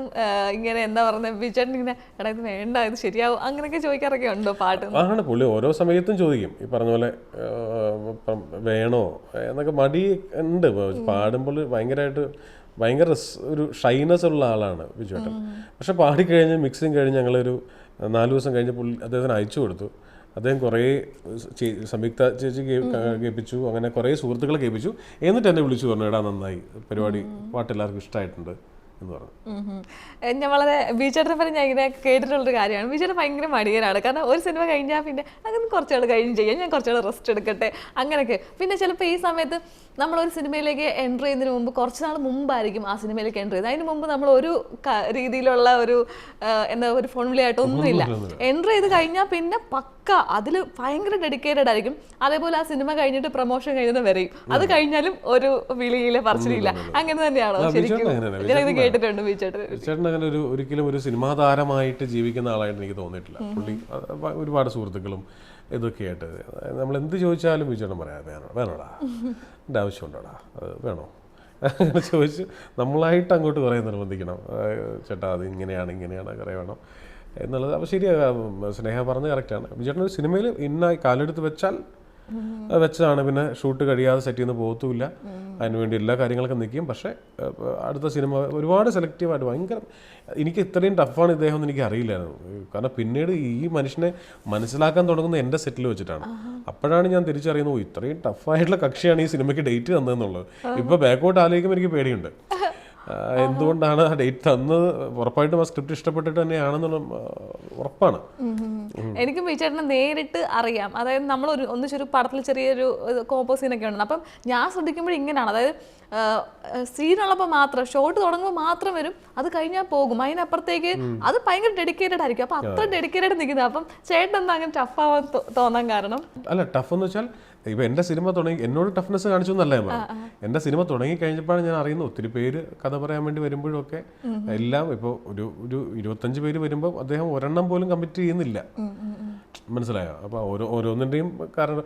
ഇങ്ങനെ എന്താ പറയുന്നത്, ബിജുവേട്ടൻ ഇങ്ങനെ എടാ ഇത് വേണ്ട, ഇത് ശരിയാവും അങ്ങനെയൊക്കെ ചോദിക്കാറൊക്കെ ഉണ്ടോ പാട്ട്? ആണ്, പുള്ളി ഓരോ സമയത്തും ചോദിക്കും. ഈ പറഞ്ഞ പോലെ വേണോ എന്നൊക്കെ മടി ഉണ്ട്. പാടുമ്പോൾ ഭയങ്കര ഒരു ഷൈനസ് ഉള്ള ആളാണ് ബിജുവേട്ടൻ. പക്ഷെ പാടിക്കഴിഞ്ഞ് മിക്സിങ് കഴിഞ്ഞ് ഞങ്ങളൊരു 4 ദിവസം കഴിഞ്ഞ് അദ്ദേഹത്തിന് അയച്ചു കൊടുത്തു. അദ്ദേഹം കുറേ സംയുക്ത ചേച്ചി കേൾപ്പിച്ചു, അങ്ങനെ കുറേ സുഹൃത്തുക്കളെ കേൾപ്പിച്ചു. എന്നിട്ട് എന്നെ വിളിച്ചു പറഞ്ഞു, എടാ നന്നായി പരിപാടി, പാട്ട് എല്ലാവർക്കും ഇഷ്ടമായിട്ടുണ്ട് എന്ന് പറഞ്ഞു. ഞാൻ വളരെ ബിജുചേട്ടനെ പറഞ്ഞ് ഞാൻ ഇങ്ങനെ കേട്ടിട്ടുള്ളൊരു കാര്യമാണ്. ബിജുചേട്ടൻ ഭയങ്കര മടിയനാണ്. കാരണം ഒരു സിനിമ കഴിഞ്ഞാൽ പിന്നെ അങ്ങനെ കുറച്ചുകൾ കഴിഞ്ഞ് ചെയ്യാം, ഞാൻ കുറച്ചുകൾ റെസ്റ്റ് എടുക്കട്ടെ അങ്ങനെയൊക്കെ. പിന്നെ ചിലപ്പോൾ ഈ സമയത്ത് നമ്മളൊരു സിനിമയിലേക്ക് എൻ്റർ ചെയ്യുന്നതിന് മുമ്പ് കുറച്ച് നാൾ മുമ്പായിരിക്കും ആ സിനിമയിലേക്ക് എൻ്റർ ചെയ്തത്. അതിന് മുമ്പ് നമ്മൾ ഒരു രീതിയിലുള്ള ഒരു ഒരു ഫോൺ വിളിയായിട്ടൊന്നുമില്ല. എൻ്റർ ചെയ്ത് കഴിഞ്ഞാൽ പിന്നെ പക്ക അതിൽ ഭയങ്കര ഡെഡിക്കേറ്റഡ് ആയിരിക്കും. അതേപോലെ ആ സിനിമ കഴിഞ്ഞിട്ട് പ്രൊമോഷൻ കഴിയുന്ന വരെയും, അത് കഴിഞ്ഞാലും ഒരു വിളിയില്ല പറച്ചിലില്ല. അങ്ങനെ തന്നെയാണോ ശരിക്കും? ഇത് കേട്ടിട്ടുണ്ട് ചേട്ടൻ അങ്ങനെ ഒരിക്കലും ഒരു സിനിമാ താരമായിട്ട് ജീവിക്കുന്ന ആളായിട്ട് എനിക്ക് തോന്നിയിട്ടില്ല. പുള്ളി ഒരുപാട് സുഹൃത്തുക്കളും ഇതൊക്കെ ആയിട്ട് നമ്മൾ എന്ത് ചോദിച്ചാലും ബിജുവേട്ടൻ പറയാം, വേണോടാ, എൻ്റെ ആവശ്യമുണ്ടോടാ, വേണോ അങ്ങനെ ചോദിച്ച് നമ്മളായിട്ട് അങ്ങോട്ട് കുറേ നിർബന്ധിക്കണം. ചേട്ടാ അത് ഇങ്ങനെയാണ് കുറേ വേണം എന്നുള്ളത്. അപ്പോൾ ശരിയാണ്, സ്നേഹ പറഞ്ഞത് കറക്റ്റാണ്. ബിജുവേട്ടൻ ഒരു സിനിമയിൽ ഇന്നായി കാലെടുത്ത് വെച്ചതാണ്. പിന്നെ ഷൂട്ട് കഴിയാതെ സെറ്റ് ചെയ്യുന്ന പോകത്തുമില്ല. അതിനുവേണ്ടി എല്ലാ കാര്യങ്ങളൊക്കെ നിൽക്കും. പക്ഷേ അടുത്ത സിനിമ ഒരുപാട് സെലക്റ്റീവായിട്ട് ഭയങ്കര എനിക്ക് ഇത്രയും ടഫാണ് ഇദ്ദേഹം എന്ന് എനിക്ക് അറിയില്ലായിരുന്നു. കാരണം പിന്നീട് ഈ മനുഷ്യനെ മനസ്സിലാക്കാൻ തുടങ്ങുന്നത് എൻ്റെ സെറ്റിൽ വെച്ചിട്ടാണ്. അപ്പോഴാണ് ഞാൻ തിരിച്ചറിയുന്നത് ഇത്രയും ടഫായിട്ടുള്ള കക്ഷിയാണ് ഈ സിനിമയ്ക്ക് ഡേറ്റ് തന്നതെന്നുള്ളത്. ഇപ്പോൾ ബാക്കോട്ട് ആലോചിക്കുമ്പോൾ എനിക്ക് പേടിയുണ്ട്. എന്തുകൊണ്ടാണ് ആ ഡേറ്റ് തന്നത്, ഉറപ്പായിട്ടും ആ സ്ക്രിപ്റ്റ് ഇഷ്ടപ്പെട്ടിട്ട് തന്നെയാണെന്നുള്ള ഉറപ്പാണ്. എനിക്കും ബീച്ചേട്ടനെ നേരിട്ട് അറിയാം. അതായത് നമ്മൾ ഒന്നിച്ചൊരു പടത്തിൽ ചെറിയൊരു കോമ്പോ സീനൊക്കെ ഉണ്ട്. അപ്പം ഞാൻ ശ്രദ്ധിക്കുമ്പോൾ ഇങ്ങനെയാണ്, അതായത് സീനുള്ളപ്പോൾ മാത്രം, ഷോട്ട് തുടങ്ങുമ്പോൾ മാത്രം വരും, അത് കഴിഞ്ഞാൽ പോകും. അതിനപ്പുറത്തേക്ക് അത് ഭയങ്കര ഡെഡിക്കേറ്റഡ് ആയിരിക്കും. അപ്പം അത്ര ഡെഡിക്കേറ്റഡ് നിൽക്കുന്നത്. അപ്പം ചേട്ടൻ എന്താ അങ്ങനെ ടഫാവാൻ തോന്നാൻ കാരണം? അല്ല, ടഫ് എന്ന് വെച്ചാൽ ഇപ്പം എൻ്റെ സിനിമ തുടങ്ങി എന്നോട് ടഫ്നെസ് കാണിച്ചു എന്നല്ല ഞാൻ പറഞ്ഞു. എൻ്റെ സിനിമ തുടങ്ങി കഴിഞ്ഞപ്പോഴാണ് ഞാൻ അറിയുന്നത് ഒത്തിരി പേര് കഥ പറയാൻ വേണ്ടി വരുമ്പോഴൊക്കെ എല്ലാം ഇപ്പോൾ ഒരു 25 പേര് വരുമ്പോൾ അദ്ദേഹം ഒരെണ്ണം പോലും കമ്മിറ്റ് ചെയ്യുന്നില്ല. മനസ്സിലായോ? അപ്പോൾ ഓരോന്നിൻ്റെയും കാരണം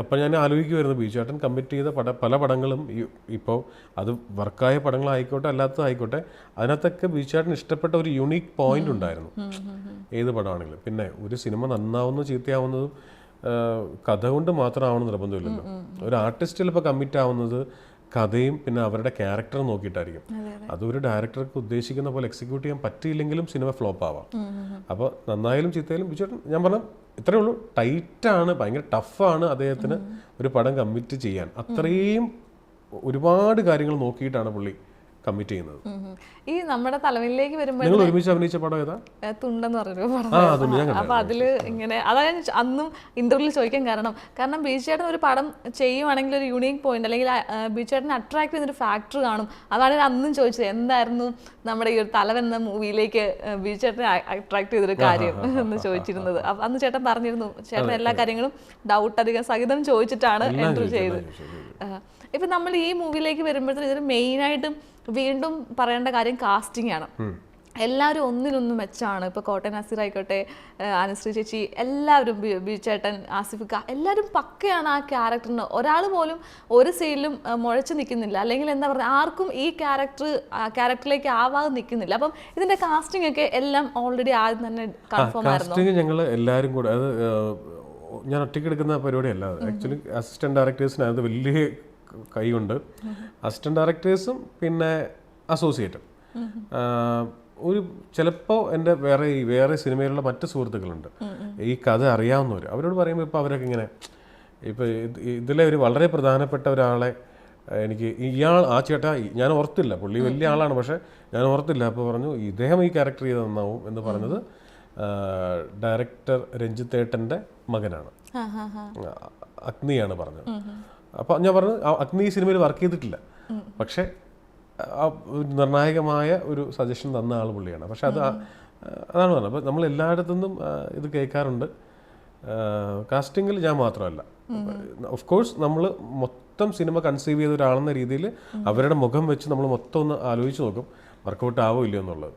അപ്പം ഞാൻ ആലോചിക്കുമായിരുന്നു, ബീച്ചേട്ടൻ കമ്മിറ്റ് ചെയ്ത പല പടങ്ങളും ഇപ്പോൾ അത് വർക്കായ പടങ്ങളായിക്കോട്ടെ അല്ലാത്തതായിക്കോട്ടെ, അതിനകത്തൊക്കെ ബീച്ചേട്ടൻ ഇഷ്ടപ്പെട്ട ഒരു യുണീക്ക് പോയിന്റ് ഉണ്ടായിരുന്നു ഏത് പടമാണെങ്കിലും. പിന്നെ ഒരു സിനിമ നന്നാവുന്നതും ചീത്തയാവുന്നതും കഥ കൊണ്ട് മാത്രമാവണം നിർബന്ധമില്ലല്ലോ. ഒരു ആർട്ടിസ്റ്റ് ചിലപ്പോൾ കമ്മിറ്റ് ആവുന്നത് കഥയും പിന്നെ അവരുടെ ക്യാരക്ടർ നോക്കിയിട്ടായിരിക്കും. അതൊരു ഡയറക്ടർക്ക് ഉദ്ദേശിക്കുന്ന പോലെ എക്സിക്യൂട്ട് ചെയ്യാൻ പറ്റിയില്ലെങ്കിലും സിനിമ ഫ്ലോപ്പ് ആവാം. അപ്പോൾ നന്നായാലും ചീത്തയായാലും ബിജുവേട്ടൻ ഞാൻ പറഞ്ഞു ഇത്രയേ ഉള്ളൂ, ടൈറ്റാണ്, ഭയങ്കര ടഫാണ് അദ്ദേഹത്തിന് ഒരു പടം കമ്മിറ്റ് ചെയ്യാൻ. അത്രയും ഒരുപാട് കാര്യങ്ങൾ നോക്കിയിട്ടാണ് പുള്ളി കമ്മിറ്റ് ചെയ്യുന്നത്. ഈ നമ്മുടെ തലവനിലേക്ക് വരുമ്പോൾ നിങ്ങൾ ഒരുമിച്ച് അഭിനയിച്ച പടം ഏതാ? തുണ്ടെന്ന് പറഞ്ഞൊരു പടം. അപ്പൊ അതില് ഇങ്ങനെ അതാണ് അന്നും ഇന്റർവ്യൂവിൽ ചോദിക്കാൻ കാരണം ബീച്ചേട്ടൻ ഒരു പടം ചെയ്യുവാണെങ്കിൽ ഒരു യൂണീക്ക് പോയിന്റ് അല്ലെങ്കിൽ ബീച്ചേട്ടനെ അട്രാക്ട് ചെയ്യുന്നൊരു ഫാക്ടർ കാണും. അതാണ് അന്നും ചോദിച്ചത്, എന്തായിരുന്നു നമ്മുടെ ഈ ഒരു തലവൻ എന്ന മൂവിയിലേക്ക് ബീച്ചേട്ടനെ അട്രാക്ട് ചെയ്തൊരു കാര്യം എന്ന് ചോദിച്ചിരുന്നത്. അപ്പൊ അന്ന് ചേട്ടൻ പറഞ്ഞിരുന്നു, ചേട്ടൻ എല്ലാ കാര്യങ്ങളും ഡൗട്ട് അധികം സഹിതം ചോദിച്ചിട്ടാണ് എൻട്രി ചെയ്തത്. ഇപ്പൊ നമ്മൾ ഈ മൂവിയിലേക്ക് വരുമ്പോഴത്തേക്കും ഇതിന് മെയിനായിട്ടും വീണ്ടും പറയേണ്ട കാര്യം കാസ്റ്റിംഗ് ആണ്. എല്ലാവരും ഒന്നിനൊന്നും മെച്ചാണ്. ഇപ്പോൾ കോട്ടയം നസീർ ആയിക്കോട്ടെ, അനുശ്രീ ചേച്ചി, എല്ലാവരും, ബീച്ചേട്ടൻ, ആസിഫിക്ക, എല്ലാവരും പക്കയാണ് ആ ക്യാരക്ടറിന്. ഒരാൾ പോലും ഒരു സീനിലും മുഴച്ചു നിൽക്കുന്നില്ല, അല്ലെങ്കിൽ എന്താ പറയുക, ആർക്കും ഈ ക്യാരക്ടറിലേക്ക് ആവാതെ നിൽക്കുന്നില്ല. അപ്പം ഇതിന്റെ കാസ്റ്റിംഗ് ഒക്കെ എല്ലാം ഓൾറെഡി ആദ്യം തന്നെ കൺഫേം ആയിരുന്നു. കാസ്റ്റിംഗ് ഞങ്ങൾ എല്ലാവരും കൂടെ, അത് ഞാൻ ഒറ്റയ്ക്ക് എടുക്കുന്ന പരിപാടിയല്ല. ആക്ച്വലി അസിസ്റ്റന്റ് ഡയറക്ടേഴ്സിന് അത് വലിയ കൈയുണ്ട്. അസിസ്റ്റന്റ് ഡയറക്ടേഴ്സും പിന്നെ അസോസിയേറ്റും. ഒരു ചിലപ്പോൾ എൻ്റെ വേറെ സിനിമയിലുള്ള മറ്റ് സുഹൃത്തുക്കളുണ്ട്, ഈ കഥ അറിയാവുന്നവർ. അവരോട് പറയുമ്പോൾ ഇപ്പോൾ അവരൊക്കെ ഇങ്ങനെ, ഇപ്പോൾ ഇതിലെ ഒരു വളരെ പ്രധാനപ്പെട്ട ഒരാളെ എനിക്ക് ആ ചേട്ടാ ഞാൻ ഓർത്തില്ല, പുള്ളി വലിയ ആളാണ് പക്ഷേ ഞാൻ ഓർത്തില്ല. അപ്പോൾ പറഞ്ഞു ഇദ്ദേഹം ഈ ക്യാരക്ടർ ചെയ്ത് നന്നാവും എന്ന് പറഞ്ഞത് ഡയറക്ടർ രഞ്ജിത്തേട്ടൻ്റെ മകനാണ്, അഗ്നിയാണ് പറഞ്ഞത്. അപ്പോൾ ഞാൻ പറഞ്ഞു അഗ്നി ഈ സിനിമയിൽ വർക്ക് ചെയ്തിട്ടില്ല, പക്ഷേ നിർണായകമായ ഒരു സജഷൻ തന്ന ആൾ പുള്ളിയാണ്. പക്ഷെ അതാണ് പറഞ്ഞത്. അപ്പോൾ നമ്മൾ എല്ലായിടത്തുനിന്നും ഇത് കേൾക്കാറുണ്ട്. കാസ്റ്റിങ്ങിൽ ഞാൻ മാത്രമല്ല, ഓഫ് കോഴ്സ് നമ്മൾ മൊത്തം സിനിമ കൺസീവ് ചെയ്ത ഒരാളെന്ന രീതിയിൽ അവരുടെ മുഖം വെച്ച് നമ്മൾ മൊത്തം ഒന്ന് ആലോചിച്ച് നോക്കും വർക്കൗട്ട് ആവോ ഇല്ലയോ എന്നുള്ളത്.